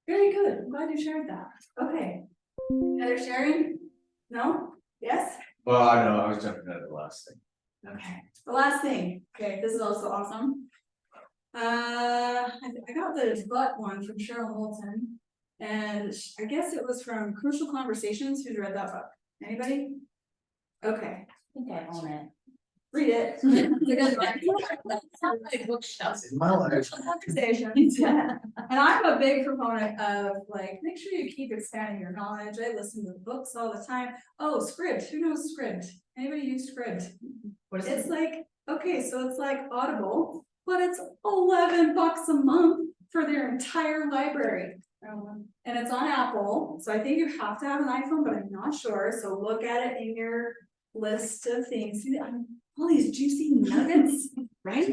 Very good. I'm glad you shared that. Okay. Other sharing? No? Yes? Well, I know, I was jumping at the last thing. Okay. The last thing. Okay, this is also awesome. I got the butt one from Cheryl Moulton, and I guess it was from Crucial Conversations. Who's read that book? Anybody? Okay, I think I own it. read it. It's a good one. Sounds like bookshelves. In my life. Conversations, yeah. And I'm a big proponent of like, make sure you keep expanding your knowledge. I listen to books all the time. Oh, Scribd. Who knows Scribd? Anybody use Scribd? What is It's it? like, okay, so it's like Audible, but it's $11 a month for their entire library. And it's on Apple, so I think you have to have an iPhone, but I'm not sure, so look at it in your list of things. See, all these juicy nuggets, right?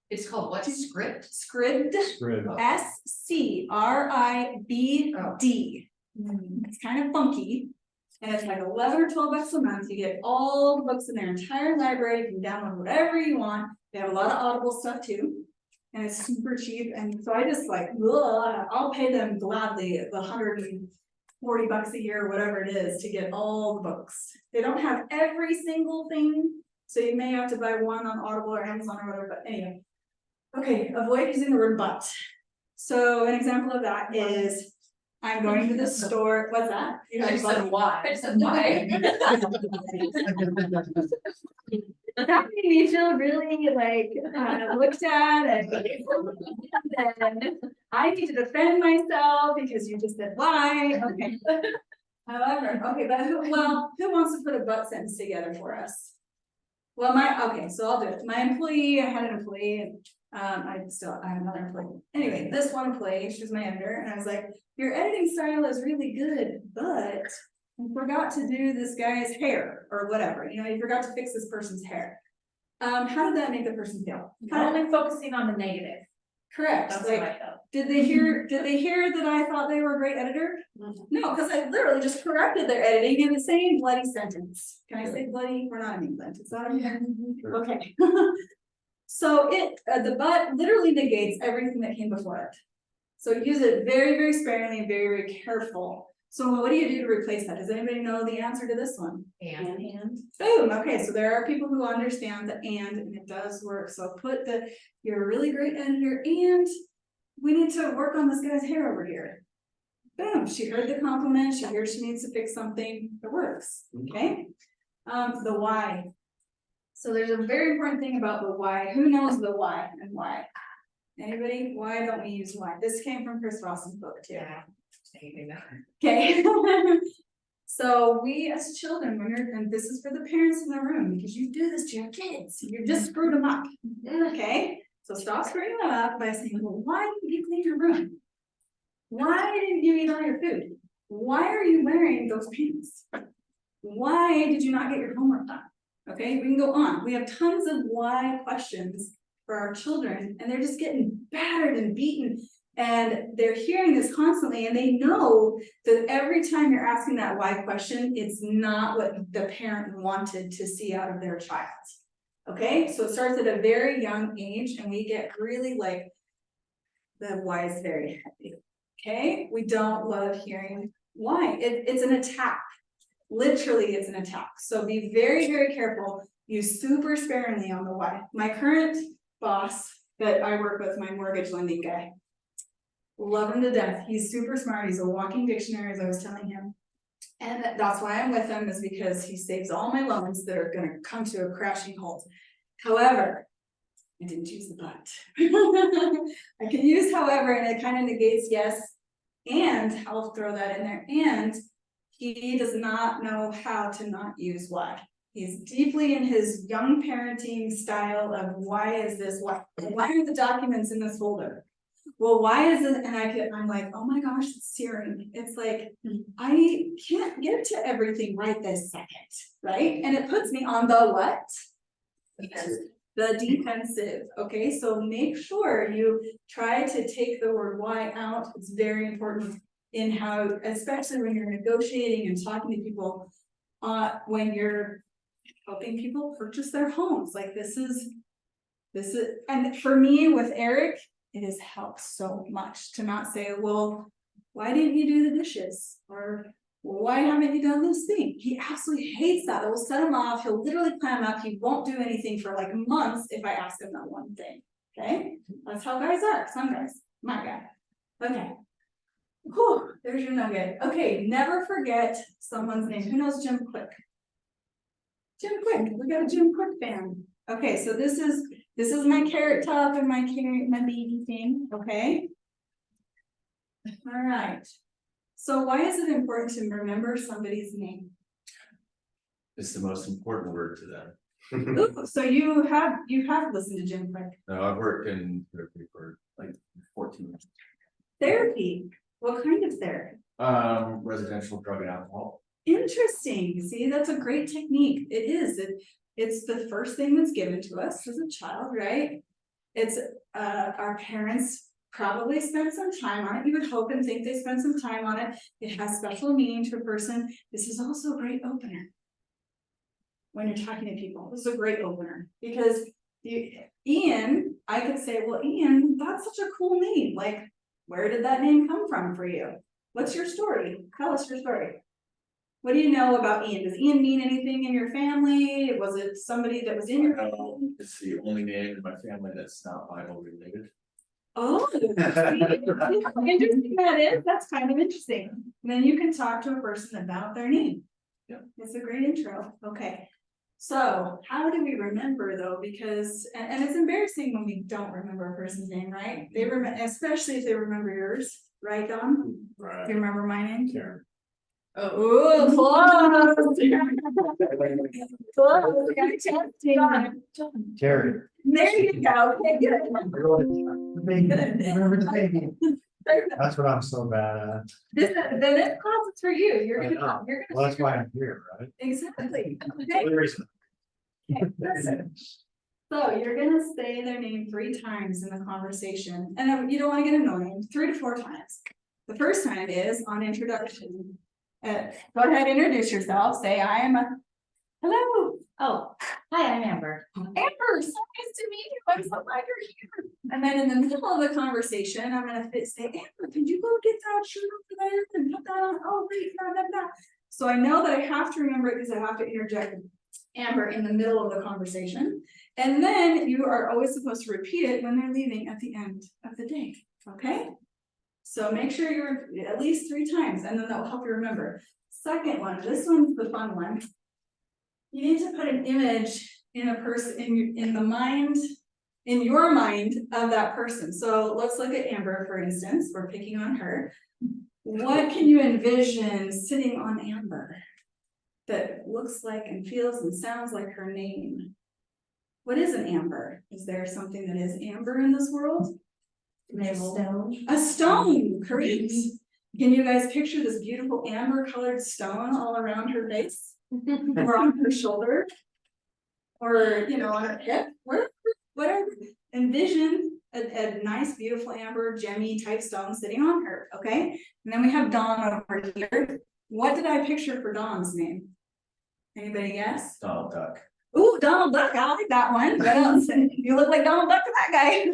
It's called what, script? Scribd, SCRIBD. It's kind of funky. And it's like 11 or 12 bucks a month. You get all the books in their entire library. You can download whatever you want. They have a lot of Audible stuff too. And it's super cheap. And so I just like, ugh, I'll pay them gladly the $140 a year or whatever it is to get all the books. They don't have every single thing. So you may have to buy one on Audible or Amazon or whatever, but anyway. Okay, avoid using the word but. So an example of that is, I'm going to the store, what's that? I just said why. I just said why. That made me feel really like looked at and I need to defend myself because you just said why, okay. However, okay, but who wants to put a but sentence together for us? Well, okay, so I'll do it. My employee, I had an employee and I have another employee. Anyway, this one employee, she was my editor, and I was like, your editing style is really good, but you forgot to do this guy's hair or whatever, you know, you forgot to fix this person's hair. How did that make the person feel? Only focusing on the negative. Correct, That's like, what I felt. did they hear that I thought they were a great editor? No, because I literally just corrected their editing in the same bloody sentence. Can I say bloody? We're not in England, is that okay? Okay. So the but literally negates everything that came before it. So use it very, very sparingly and very, very careful. So what do you do to replace that? Does anybody know the answer to this one? And. Boom, okay, so there are people who understand the and it does work. So put you're a really great editor and we need to work on this guy's hair over here. Boom, she heard the compliment, she hears she needs to fix something, it works, okay? The why. So there's a very important thing about the why. Who knows the why and why? Anybody? Why don't we use why? This came from Chris Ross's book too. Yeah. Okay. So we as children, and this is for the parents in the room, because you do this to your kids, you just screwed them up. Okay, so stop screwing them up by saying, well, why didn't you clean your room? Why didn't you eat all your food? Why are you wearing those pants? Why did you not get your homework done? Okay, we can go on. We have tons of why questions for our children, and they're just getting battered and beaten. And they're hearing this constantly, and they know that every time you're asking that why question, it's not what the parent wanted to see out of their child. Okay, so it starts at a very young age, and we get really like, the why is very heavy. Okay, we don't love hearing why. It's an attack. Literally, it's an attack. So be very, very careful. Use super sparingly on the why. My current boss that I work with, my mortgage lending guy, love him to death. He's super smart. He's a walking dictionary, as I was telling him. And that's why I'm with him, is because he saves all my loans that are going to come to a crashing halt. However, I didn't use the but. I can use however, and it kind of negates yes. And I'll throw that in there. And he does not know how to not use why. He's deeply in his young parenting style of why is this, why are the documents in this folder? Well, why is it? And I'm like, oh my gosh, it's searing. It's like, I can't get to everything right this second, right? And it puts me on the what? The defensive. Okay, so make sure you try to take the word why out. It's very important in how, especially when you're negotiating and talking to people, when you're helping people purchase their homes. Like this is, and for me with Eric, it has helped so much to not say, well, why didn't you do the dishes? Or why haven't you done this thing? He absolutely hates that. It will set him off. He'll literally clam up. He won't do anything for like months if I ask him that one thing. Okay, that's how guys are. Some guys, my guy. Okay. Whew, there's your nugget. Okay, never forget someone's name. Who knows Jim Quick? Jim Quick. We got a Jim Quick fan. Okay, so this is my carrot top and my baby thing. Okay. All right. So why is it important to remember somebody's name? It's the most important word to them. Ooh, so you have listened to Jim Quick. No, I've worked in therapy for like 14 years. Therapy. What kind of therapy? Residential drug and alcohol. Interesting. See, that's a great technique. It is. It's the first thing that's given to us as a child, right? It's our parents probably spent some time on it. You would hope and think they spent some time on it. It has special meaning to a person. This is also a great opener. When you're talking to people, this is a great opener because Ian, I could say, well, Ian, that's such a cool name. Like, where did that name come from for you? What's your story? Tell us your story. What do you know about Ian? Does Ian mean anything in your family? Was it somebody that was in your family? It's the only name in my family that's not Bible related. Oh, interesting that is. That's kind of interesting. And then you can talk to a person about their name. Yeah. It's a great intro. Okay. So how do we remember though? Because, and it's embarrassing when we don't remember a person's name, right? They remember, especially if they remember yours, right, Don? Right. Do you remember my name? Karen. Oh, close. Close. We got a testing. Carrie. There you go. Okay, good. Remember the baby. That's what I'm so bad at. This class is for you. You're I gonna, know. you're Well, that's gonna. why I'm here, right? Exactly. Okay. Only reason. Okay, listen. So you're gonna say their name 3 times in the conversation, and then you don't want to get annoying. 3 to 4 times. The first time is on introduction. Go ahead, introduce yourself. Say I am a. Hello. Oh, hi, I'm Amber. Amber, so nice to meet you. I'm so glad you're here. And then in the middle of the conversation, I'm gonna say, Amber, could you go get that shirt over there and put that on? Oh, wait, no. So I know that I have to remember it because I have to interject Amber in the middle of the conversation. And then you are always supposed to repeat it when they're leaving at the end of the day. Okay? So make sure you're at least 3 times, and then that will help you remember. Second one, this one's the fun one. You need to put an image in a person in the mind, in your mind of that person. So let's look at Amber, for instance. We're picking on her. What can you envision sitting on Amber that looks like and feels and sounds like her name? What is an amber? Is there something that is amber in this world? Stone. A stone, correct. Can you guys picture this beautiful amber colored stone all around her face? Or on her shoulder? or, you know, on her hip, whatever. Envision a nice, beautiful amber gemmy type stone sitting on her, okay? And then we have Dawn over here. What did I picture for Dawn's name? Anybody guess? Donald Duck. Ooh, Donald Duck, I like that one. What else? You look like Donald Duck to that guy.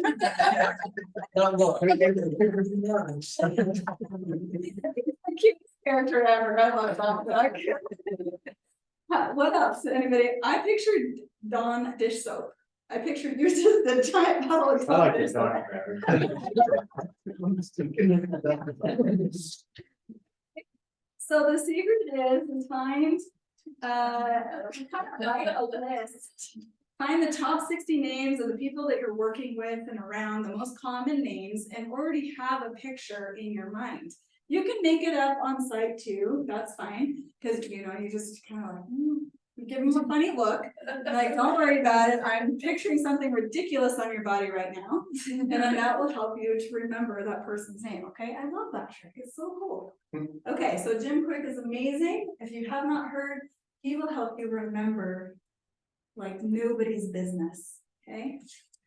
Cutest character ever, I love Donald Duck. What else? Anybody? I pictured Dawn dish soap. I pictured you just the giant bottle of I like dish this soap. Donald. So the secret is find, write a list. Find the top 60 names of the people that you're working with and around, the most common names, and already have a picture in your mind. You can make it up on site too, that's fine, because you know, you just kind of like, you give them a funny look, like, don't worry about it, I'm picturing something ridiculous on your body right now. And then that will help you to remember that person's name, okay? I love that trick, it's so cool. Okay, so Jim Quick is amazing. If you have not heard, he will help you remember like nobody's business, okay?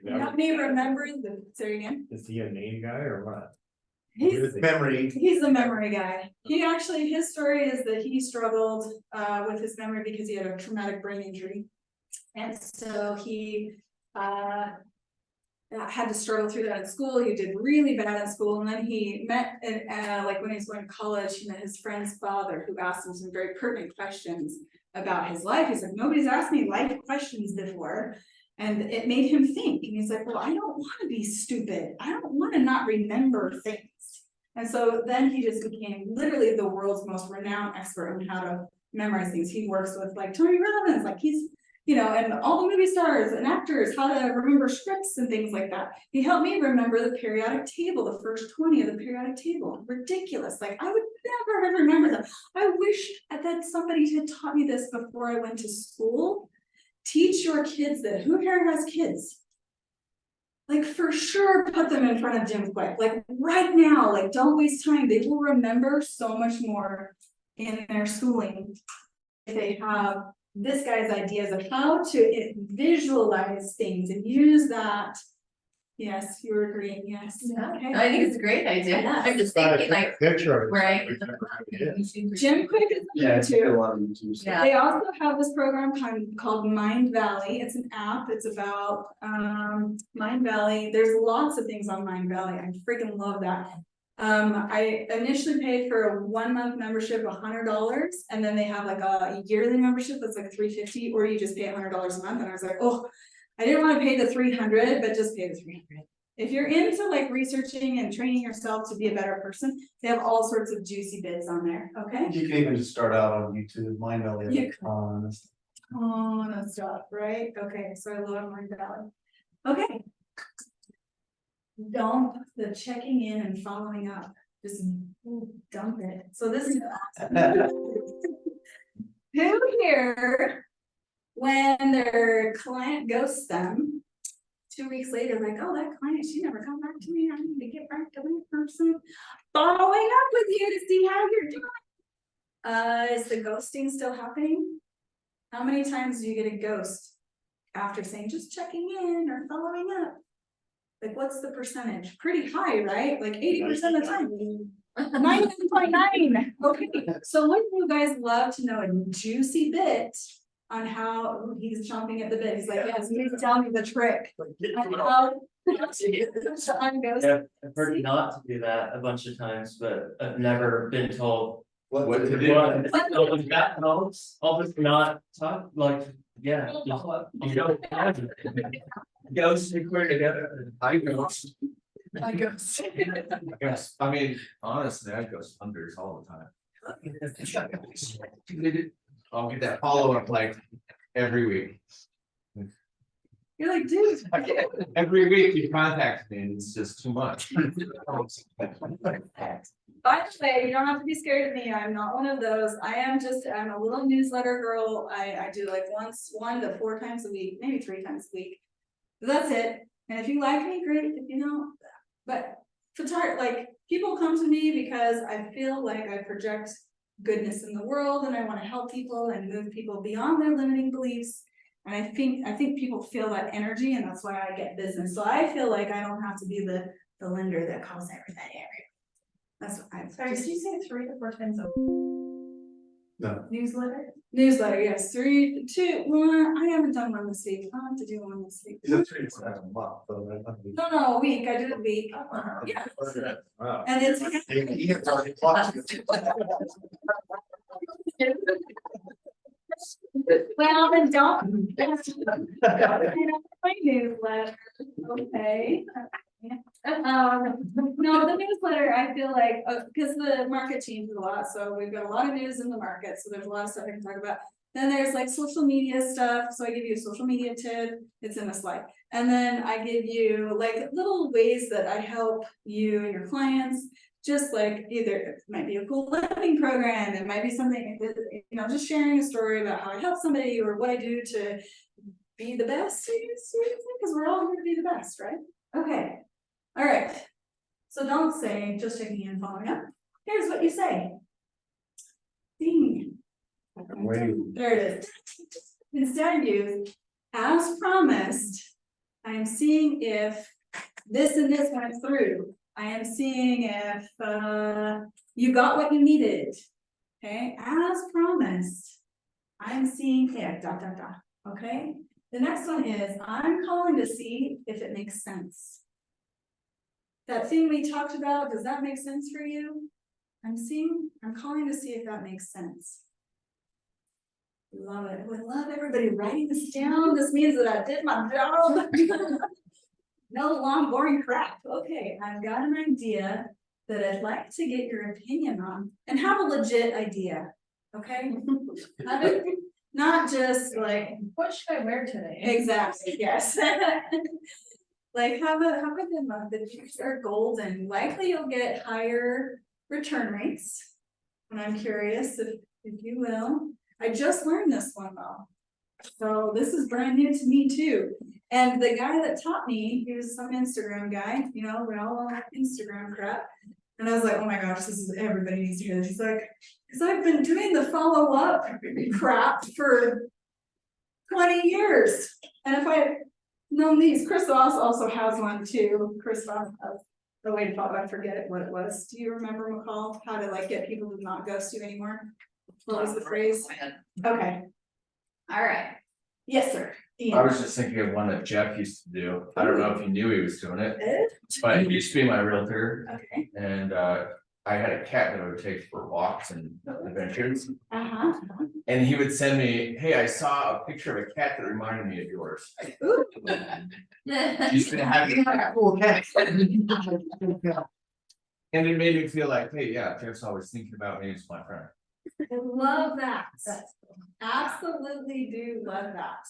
Help me remember the, say again. Is he a name guy or what? He's Memory. the memory guy. He actually, his story is that he struggled with his memory because he had a traumatic brain injury. And so he had to struggle through that in school. He did really bad in school. And then he met, like when he was going to college, he met his friend's father who asked him some very pertinent questions about his life. He's like, nobody's asked me life questions before. And it made him think. And he's like, well, I don't want to be stupid. I don't want to not remember things. And so then he just became literally the world's most renowned expert on how to memorize things. He works with like Tony Robbins, like he's, you know, and all the movie stars and actors, how to remember scripts and things like that. He helped me remember the periodic table, the first 20 of the periodic table. Ridiculous. Like I would never have remembered that. I wish that somebody had taught me this before I went to school. Teach your kids that. Who here has kids? Like for sure, put them in front of Jim Quick. Like right now, like don't waste time. They will remember so much more in their schooling if they have this guy's ideas of how to visualize things and use that. Yes, you were agreeing, yes. Okay. I think it's a great idea. I'm just thinking like, Picture. right. Jim Quick is Yeah, here it's a too. lot of YouTube stuff. Yeah. They also have this program called Mind Valley. It's an app. It's about Mind Valley. There's lots of things on Mind Valley. I freaking love that. I initially paid for a 1 month membership, $100, and then they have like a yearly membership that's like $350, or you just pay $100 a month. And I was like, oh, I didn't want to pay the $300, but just pay the $300. If you're into like researching and training yourself to be a better person, they have all sorts of juicy bits on there. Okay. You can even just start out on YouTube, Mind Valley. You Oh, no stuff, right? Okay, so I love Mind Valley. Okay. Dump the checking in and following up. Just dump it. So this is who here, when their client ghosts them, 2 weeks later, like, oh, that client, she never come back to me. I need to get back to that person. Following up with you to see how you're doing. Is the ghosting still happening? How many times do you get a ghost after saying just checking in or following up? Like, what's the percentage? Pretty high, right? Like 80% of the time. 99.9. Okay, so wouldn't you guys love to know a juicy bit on how he's chomping at the bit? He's like, yes, please tell me the trick. On how on ghost. Yeah, I've heard not to do that a bunch of times, but I've never been told. What to do? I'll just not talk, like, yeah. You know, ghosts and queer together. I ghost. I ghost. Yes, I mean, honestly, I ghost hundreds all the time. I'll get that follow up like every week. You're like, dude. Every week you contact me and it's just too much. By the way, you don't have to be scared of me. I'm not one of those. I'm a little newsletter girl. I do like 1 to 4 times a week, maybe 3 times a week. That's it. And if you like me, great. If you don't, but like people come to me because I feel like I project goodness in the world and I want to help people and move people beyond their limiting beliefs. And I think people feel that energy, and that's why I get business. So I feel like I don't have to be the lender that calls everybody. That's what I'm. Sorry, did you say 3 to 4 times a No. newsletter? Newsletter, yes, 3, 2, 1. I haven't done one this week. I'll have to do one this week. No, a week. I did a week. Yeah. Wow. And it's. Well, then don't. My newsletter, okay. No, the newsletter, I feel like, because the market changes a lot, so we've got a lot of news in the market, so there's a lot of stuff I can talk about. Then there's like social media stuff, so I give you a social media tip, it's in the slide. And then I give you like little ways that I help you and your clients. Just like either it might be a cool living program, it might be something, you know, just sharing a story about how I help somebody or what I do to be the best, because we're all here to be the best, right? Okay, all right. So don't say just checking in, following up. Here's what you say. Ding. There it is. Instead use, as promised, I am seeing if this and this went through. I am seeing if you got what you needed. Okay, as promised, I'm seeing if ... Okay, the next one is I'm calling to see if it makes sense. That thing we talked about, does that make sense for you? I'm calling to see if that makes sense. Love it. I love everybody writing this down. This means that I did my job. No long, boring crap. Okay, I've got an idea that I'd like to get your opinion on, and have a legit idea. Okay, not just like, What should I wear today? exactly, yes. Like have a good month. The futures are golden. Likely you'll get higher return rates. And I'm curious if you will. I just learned this one though. So this is brand new to me too. And the guy that taught me, he was some Instagram guy, you know, we all love Instagram crap. And I was like, oh my gosh, this is, everybody needs to hear this. He's like, because I've been doing the follow-up crap for 20 years. And if I had known these, Christos also has one too. Christos has the way to follow, I forget what it was. Do you remember, McCall, how to like get people to not ghost you anymore? What was the phrase? Okay. All right. Yes, sir. Ian. I was just thinking of one that Jeff used to do. I don't know if he knew he was doing it, but he used to be my realtor. Okay. And I had a cat that I would take for walks and adventures. Uh-huh. And he would send me, hey, I saw a picture of a cat that reminded me of yours. She's been having a cool cat. And it made me feel like, hey, yeah, Jeff's always thinking about me as my friend. I love that. Absolutely do love that.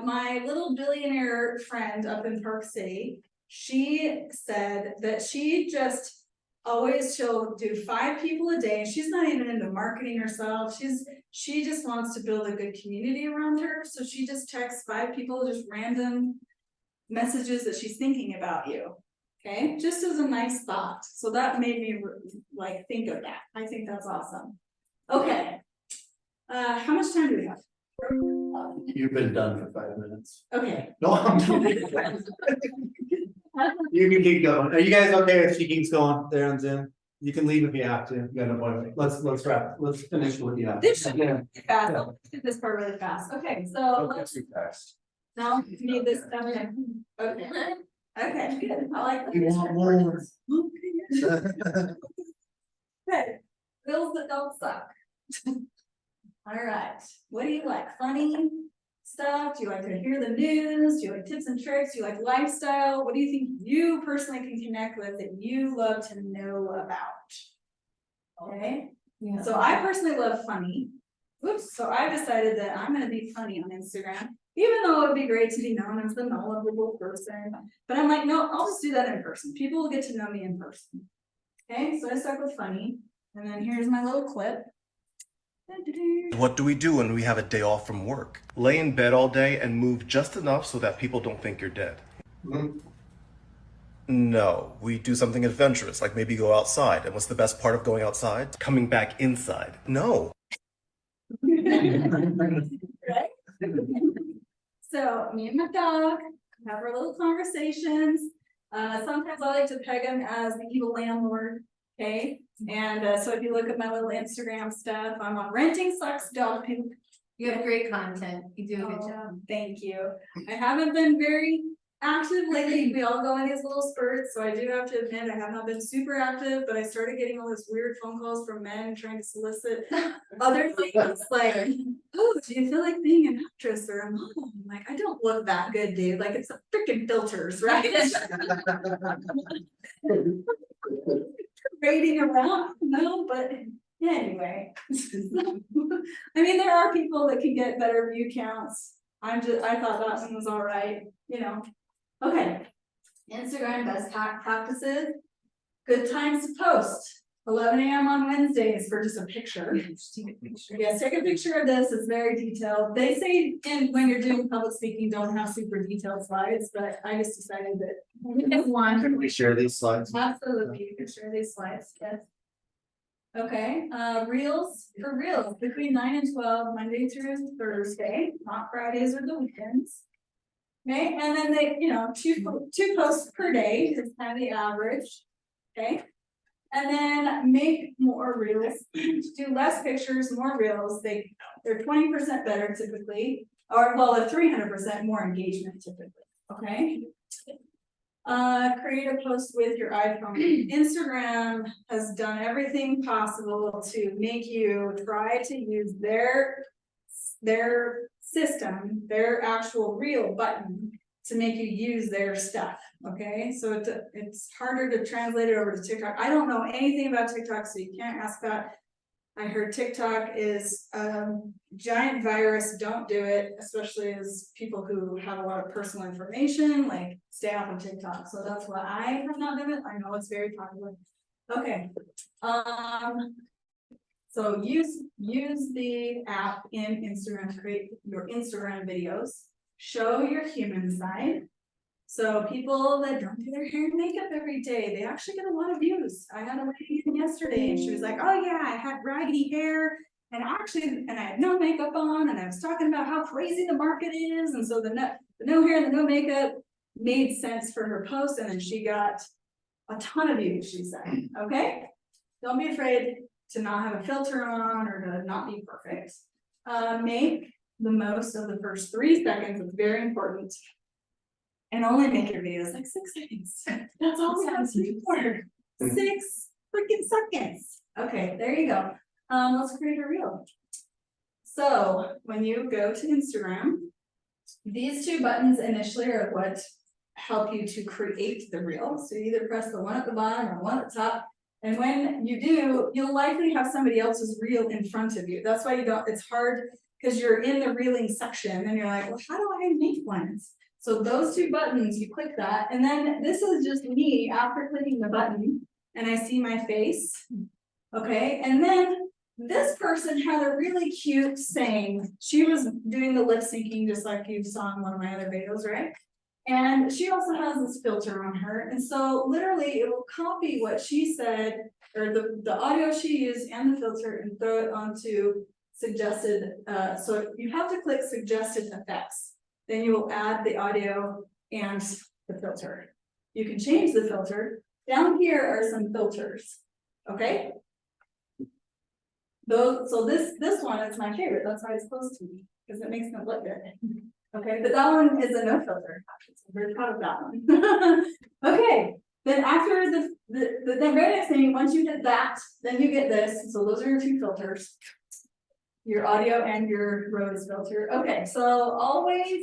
My little billionaire friend up in Park City, she said that she just she'll do 5 people a day. She's not even into marketing herself. She just wants to build a good community around her. So she just texts 5 people, just random messages that she's thinking about you. Okay, just as a nice thought. So that made me like think of that. I think that's awesome. Okay. How much time do we have? You've been done for 5 minutes. Okay. No, I'm joking. You can keep going. Are you guys okay if she keeps going there on Zoom? You can leave if you have to. You got an appointment. Let's wrap. Let's finish what you have. This should be fast. I'll do this part really fast. Okay, so Don't get let's too fast. now need this done. Okay. Okay, good. I like You want more? that. Good. Bills that don't suck. All right. What do you like? Funny stuff? Do you like to hear the news? Do you like tips and tricks? Do you like lifestyle? What do you think you personally can connect with that you love to know about? Okay. Yeah. So I personally love funny. Oops. So I've decided that I'm going to be funny on Instagram, even though it would be great to be known as the knowledgeable person. But I'm like, no, I'll just do that in person. People will get to know me in person. Okay. So I stuck with funny. And then here's my little clip. What do we do when we have a day off from work? Lay in bed all day and move just enough so that people don't think you're dead. No, we do something adventurous, like maybe go outside. And what's the best part of going outside? Coming back inside. No. Right? So me and my dog have our little conversations. Sometimes I like to peg him as the evil landlord, okay? And so if you look at my little Instagram stuff, I'm on renting sucks dog poop. You have great content, you do a good Oh, job. thank you. I haven't been very active lately. We all go in these little spurts, so I do have to admit I have not been super active, but I started getting all these weird phone calls from men trying to solicit other things like, oh, do you feel like being an actress or a model? I'm like, I don't look that good, dude. Like it's the freaking filters, right? Rating around, no, but anyway. I mean, there are people that can get better view counts. I thought that one was all right, you know. Okay, Instagram best practices. Good times to post. 11 a.m. on Wednesdays for just a picture. Yes, take a picture of this. It's very detailed. They say when you're doing public speaking, don't have super detailed slides, but I just decided that one. Can we share these slides? Absolutely, you can share these slides, yes. Okay, reels for reels between 9 and 12, Monday through Thursday, not Fridays or the weekends. Okay, and then they, you know, two posts per day is kind of the average. Okay. And then make more reels, do less pictures, more reels. They're 20% better typically, or well, they're 300% more engagement typically. Okay. Create a post with your iPhone. Instagram has done everything possible to make you try to use their system, their actual reel button to make you use their stuff. Okay, so it's harder to translate it over to TikTok. I don't know anything about TikTok, so you can't ask that. I heard TikTok is a giant virus. Don't do it, especially as people who have a lot of personal information, like stay off of TikTok. So that's why I have not done it. I know it's very popular. Okay. So use the app in Instagram to create your Instagram videos. Show your human side. So people that don't do their hair and makeup every day, they actually get a lot of views. I had a lady in yesterday and she was like, oh yeah, I had raggedy hair and I had no makeup on and I was talking about how crazy the market is. And so the no hair and the no makeup made sense for her post, and then she got a ton of views, she said. Okay, don't be afraid to not have a filter on or to not be perfect. Make the most of the first 3 seconds. It's very important. And only make your videos like 6 seconds. That's all we have to record. 6 freaking seconds. Okay, there you go. Let's create a reel. So when you go to Instagram, these 2 buttons initially are what help you to create the reel. So you either press the one at the bottom or one at the top. And when you do, you'll likely have somebody else's reel in front of you. That's why it's hard because you're in the reeling section and you're like, well, how do I make one? So those 2 buttons, you click that, and then this is just me after clicking the button, and I see my face. Okay, and then this person had a really cute saying. She was doing the lip syncing just like you saw in one of my other videos, right? And she also has this filter on her, and so literally it will copy what she said, or the audio she used and the filter, and throw it onto suggested. So you have to click suggested effects. Then you will add the audio and the filter. You can change the filter. Down here are some filters. Okay. So this one is my favorite. That's why it's close to me, because it makes me look good. Okay, but that one is a no filter. So I'm very proud of that one. Okay. Then after the very next thing, once you hit that, then you get this. So those are your 2 filters. Your audio and your ROBUS filter. Okay, so always,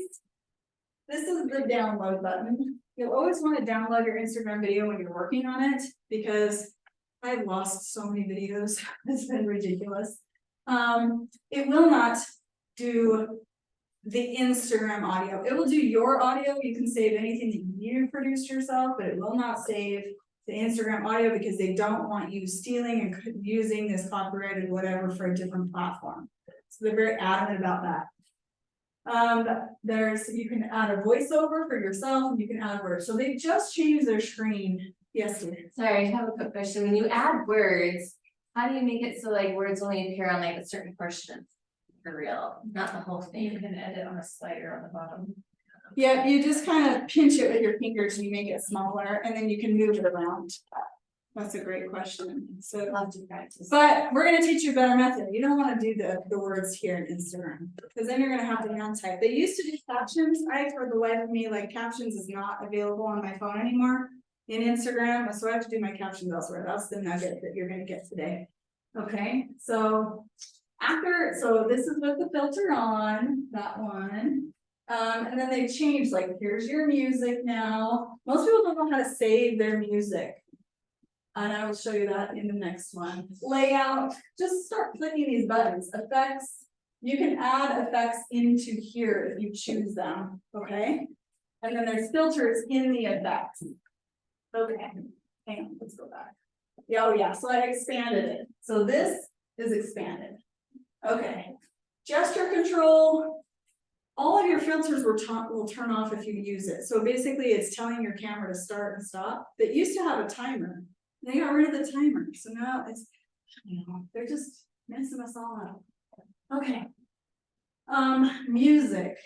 this is the download button. You'll always want to download your Instagram video when you're working on it, because I've lost so many videos. It's been ridiculous. It will not do the Instagram audio. It will do your audio. You can save anything that you produced yourself, but it will not save the Instagram audio because they don't want you stealing and using this copyrighted whatever for a different platform. So they're very adamant about that. You can add a voiceover for yourself, and you can add words. So they just changed their screen yesterday. Sorry, I have a quick question. When you add words, how do you make it so like words only appear on like a certain portion? For real, not the whole thing. You can edit on a slider on the bottom. Yeah, you just kind of pinch it with your fingers and you make it smaller and then you can move it around. That's a great question. So, Love to practice. but we're gonna teach you a better method. You don't wanna do the words here in Instagram, because then you're gonna have to hand type. They used to do captions. For the life of me, like captions is not available on my phone anymore in Instagram, so I have to do my captions elsewhere. That's the nugget that you're gonna get today. Okay, so so this is with the filter on, that one. And then they changed, like, here's your music now. Most people don't know how to save their music. And I will show you that in the next one. Layout, just start clicking these buttons. Effects, you can add effects into here if you choose them, okay? And then there's filters in the effects. Okay, hang on, let's go back. Yeah, oh yeah, so I expanded it. So this is expanded. Okay, gesture control. All of your filters will turn off if you use it. So basically it's telling your camera to start and stop. That used to have a timer. They got rid of the timer. So now it's, they're just messing us all up. Okay. Music.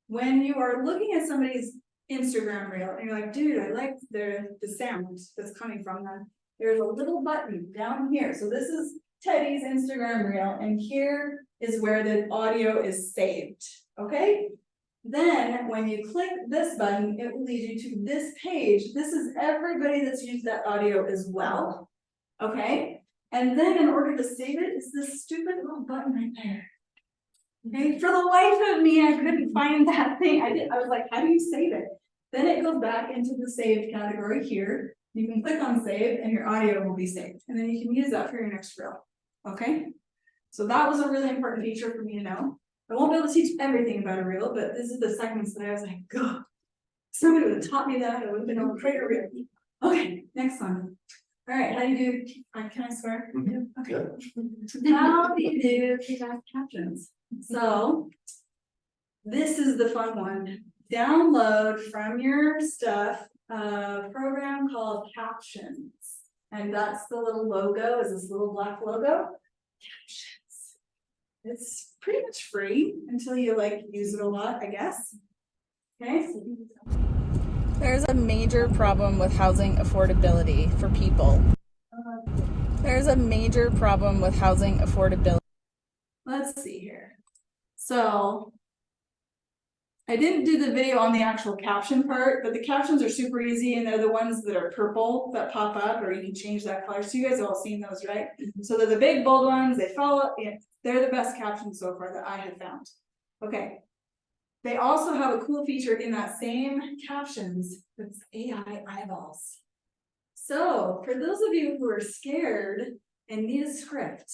When you are looking at somebody's Instagram reel and you're like, dude, I like the sound that's coming from them. There's a little button down here. So this is Teddy's Instagram reel, and here is where the audio is saved. Okay. Then when you click this button, it will lead you to this page. This is everybody that's used that audio as well. Okay. And then in order to save it, it's this stupid little button right there. Okay. For the life of me, I couldn't find that thing. I was like, how do you save it? Then it goes back into the saved category here. You can click on save and your audio will be saved. And then you can use that for your next reel. Okay. So that was a really important feature for me to know. I won't be able to teach everything about a reel, but this is the segments that I was like, God, somebody would have taught me that. I would have been able to create a reel. Okay, next one. All right, how do you do? Can I swear? Mhm. Okay. How do you do feedback captions? So this is the fun one. Download from your stuff a program called Captions, and that's the little logo. Is this little black logo? Captions. It's pretty much free until you use it a lot, I guess. Okay. There's a major problem with housing affordability for people. There's a major problem with housing affordability. Let's see here. So I didn't do the video on the actual caption part, but the captions are super easy, and they're the ones that are purple that pop up, or you can change that color. So you guys have all seen those, right? So they're the big bold ones, they follow, yeah, they're the best captions so far that I have found. Okay. They also have a cool feature in that same captions that's AI eyeballs. So for those of you who are scared and need a script,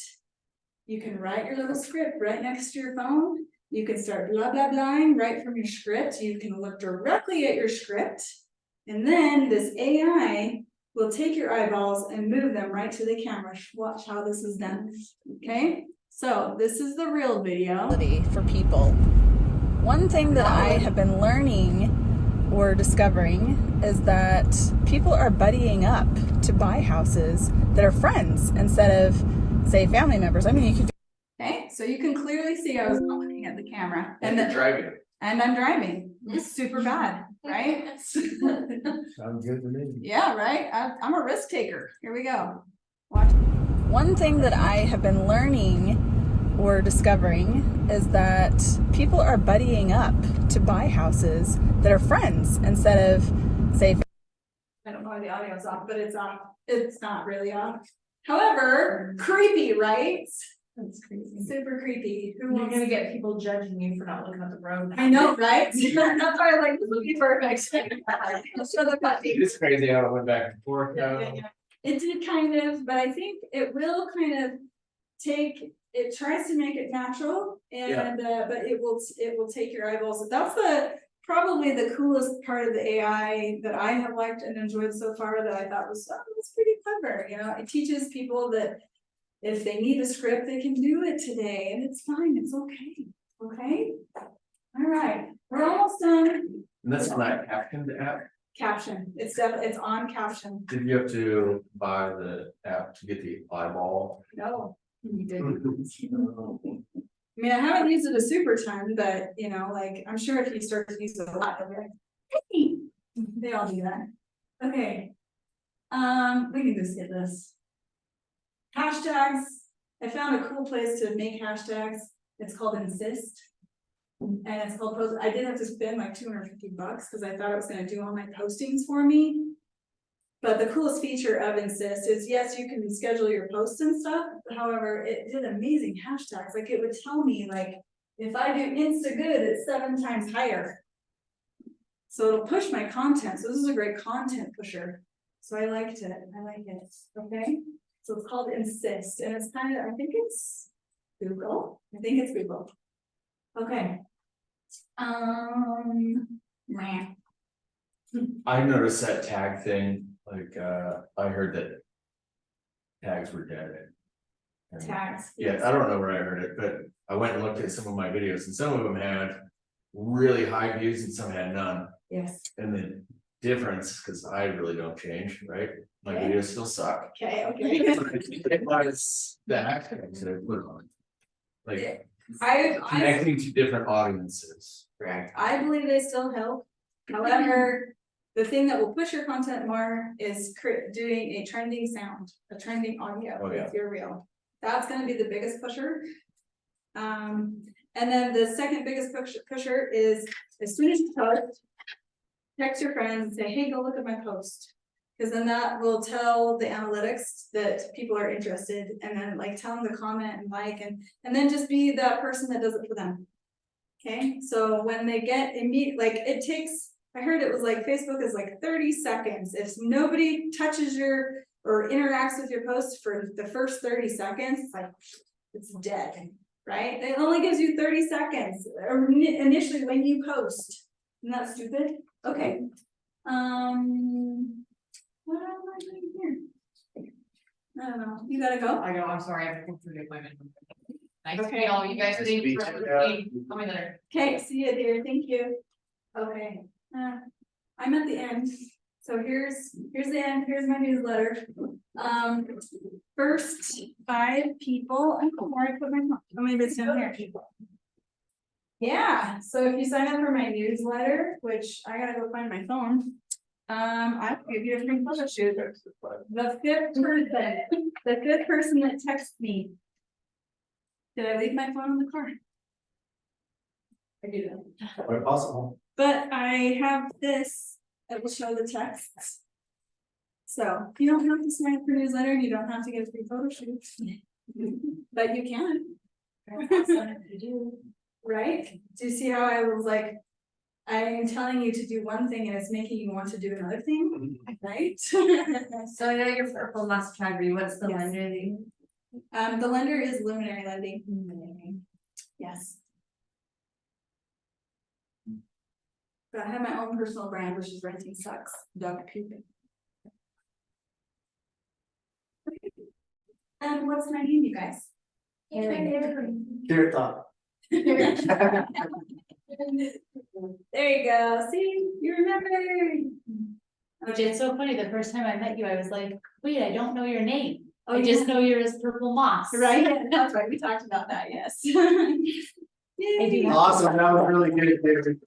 you can write your little script right next to your phone. You can start blah, blah, blahing right from your script. You can look directly at your script. And then this AI will take your eyeballs and move them right to the camera. Watch how this is done. Okay, so this is the real video for people. One thing that I have been learning or discovering is that people are buddying up to buy houses that are friends instead of, say, family members. I mean, you could. Okay, so you can clearly see I was not looking at the camera. And you're driving. And I'm driving. It's super bad, right? Sounds good to me. Yeah, right? I'm a risk taker. Here we go. Watch. One thing that I have been learning or discovering is that people are buddying up to buy houses that are friends instead of, say, I don't know why the audio is off, but it's off. It's not really off. However, creepy, right? That's crazy. Super creepy. Who wants to get people judging you for not looking at the road? I know, right? That's why I'm like, this would be perfect. Show the puppy. It's crazy how it went back and forth. Yeah. It did kind of, but I think it will kind of it tries to make it natural, and but it will take your eyeballs. That's probably the coolest part of the AI that I have liked and enjoyed so far, that I thought was pretty clever. You know, it teaches people that if they need a script, they can do it today, and it's fine. It's okay. Okay. All right, we're almost done. And that's not Caption app. Caption. It's on Caption. Did you have to buy the app to get the eyeball? No, you didn't. I mean, I haven't used it a super ton, but you know, like, I'm sure if you start to use it a lot, they'll be like, hey, they all do that. Okay. We can just get this. Hashtags. I found a cool place to make hashtags. It's called Insist. And it's called post. I did have to spend like $250 because I thought it was gonna do all my postings for me. But the coolest feature of Insist is, yes, you can schedule your posts and stuff. However, it did amazing hashtags. Like it would tell me like, if I do Insta good, it's 7 times higher. So it'll push my content. So this is a great content pusher. So I liked it. I like it. Okay. So it's called Insist, and it's kind of, I think it's Google. I think it's Google. Okay. Meh. I noticed that tag thing, like, I heard that tags were dead. And- Tags. Yeah, I don't know where I heard it, but I went and looked at some of my videos and some of them had really high views and some had none. Yes. And the difference, because I really don't change, right? My Okay. videos still suck. Okay, okay. It was the hashtags that I put on. Like I connecting to different audiences. correct. I believe they still help. However, the thing that will push your content more is doing a trending sound, a trending audio Oh, yeah. with your reel. That's gonna be the biggest pusher. And then the second biggest pusher is as soon as you post, text your friends and say, hey, go look at my post. Because then that will tell the analytics that people are interested, and then like tell them to comment and like, and then just be that person that does it for them. Okay, so when they get like it takes, I heard it was like Facebook is like 30 seconds. If nobody touches your or interacts with your post for the first 30 seconds, it's like it's dead, right? It only gives you 30 seconds initially when you post. Isn't that stupid? Okay. What am I doing here? I don't know. You gotta go. I go, I'm sorry, I have to go through the appointment. Nice to Okay. meet all you guys. Nice to Thank you meet for you. everything. Call me later. Okay, see you dear. Thank you. Okay. I'm at the end. So here's the end. Here's my newsletter. First 5 people. I don't know where I put my phone. Oh, maybe it's down here. Yeah, so if you sign up for my newsletter, which I gotta go find my phone. I'll give you a free photo shoot. The fifth person that texts me. Did I leave my phone in the car? I do that. Quite possible. But I have this that will show the texts. So you don't have to sign up for newsletter and you don't have to get a free photo shoot. But you can. Right? Do you see how I was like, I am telling you to do one thing and it's making you want to do another thing, right? So I know you're purple must try to what's the Yes. lender that you? The lender is Luminary Lending. Yes. But I have my own personal brand, which is Renting Sucks. Dog pooping. And what's my name, you guys? Dear thought. There you go. See, you remembered. Which is so funny, the first time I met you, I was like, wait, I don't know your name. Oh, I just know you're as Purple Moss. Right, that's right, we talked about that, yes. I do have- Awesome, that was really good, David.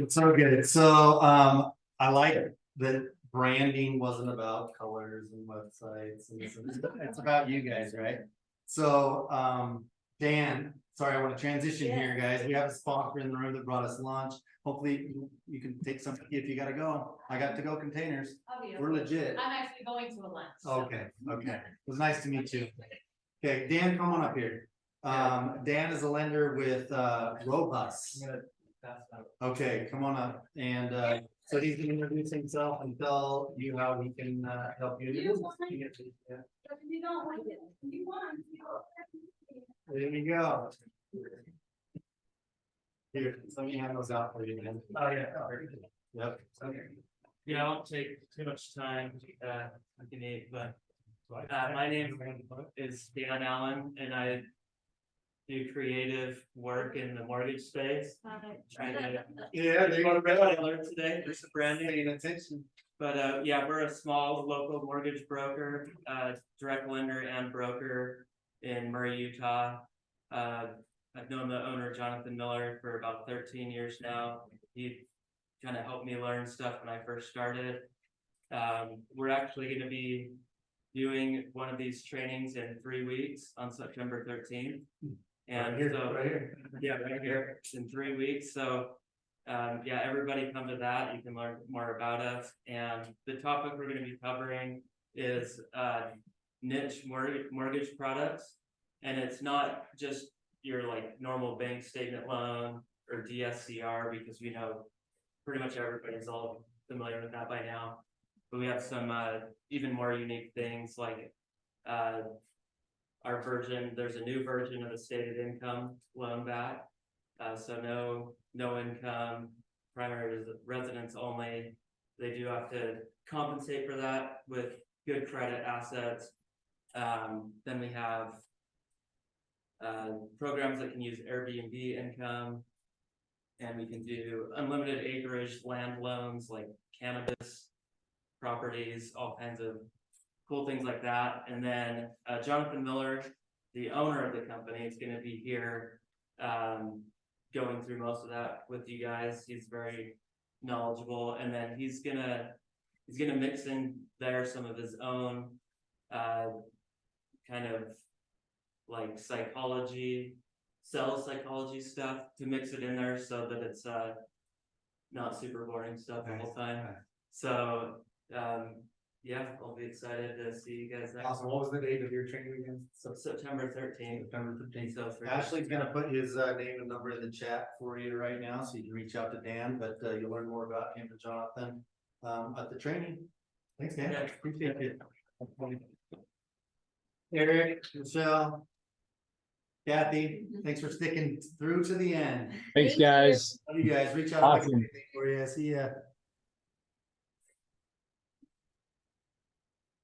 So good, so, I like that branding wasn't about colors and websites, and it's about you guys, right? So, Dan, sorry, I want to transition here, guys, we have a sponsor in the room that brought us lunch, hopefully you can take something if you gotta go, I got to go containers, we're legit. I'm actually going to a lunch. so- Okay, it was nice to meet you. Okay, Dan, come on up here. Dan is a lender with ROBUS. Okay, come on up, and so he's gonna introduce himself and tell you how he can help you. You want it? Yeah. If you don't like it, you want. There you go. Here, let me hand those out for you, man. Oh, yeah. Yep. Yeah, I won't take too much time, like you need, but, my name is Dan Allen, and I do creative work in the mortgage space. Trying to Yeah, be more regular today, there's some branding. Paying attention. But yeah, we're a small local mortgage broker, direct lender and broker in Murray, Utah. I've known the owner, Jonathan Miller, for about 13 years now. He kind of helped me learn stuff when I first started. We're actually going to be doing one of these trainings in 3 weeks on September 13th. And yeah, right here in 3 weeks. So yeah, everybody come to that. You can learn more about us. And the topic we're going to be covering is niche mortgage products. And it's not just your like normal bank statement loan or DSCR, because we know pretty much everybody's all familiar with that by now. But we have some even more unique things like our version. There's a new version of the stated income loan back. So no income, primary residence only. They do have to compensate for that with good credit assets. Then we have programs that can use Airbnb income, and we can do unlimited acreage land loans like cannabis properties, all kinds of cool things like that. And then Jonathan Miller, the owner of the company, is going to be here going through most of that with you guys. He's very knowledgeable, and then he's gonna mix in there some of his own kind of like psychology, sales psychology stuff to mix it in there so that it's not super boring stuff the whole time. So yeah, I'll be excited to see you guys next. Awesome. What was the date of your training again? So September 13th. September 15th. So Ashley's gonna put his name and number in the chat for you right now, so you can reach out to Dan, but you'll learn more about him and Jonathan at the training. Thanks, Dan. Yeah. Appreciate it. Eric, Michelle, Kathy, thanks for sticking through to the end. Thanks, guys. Love you guys. Reach out if I can do anything for you. See ya.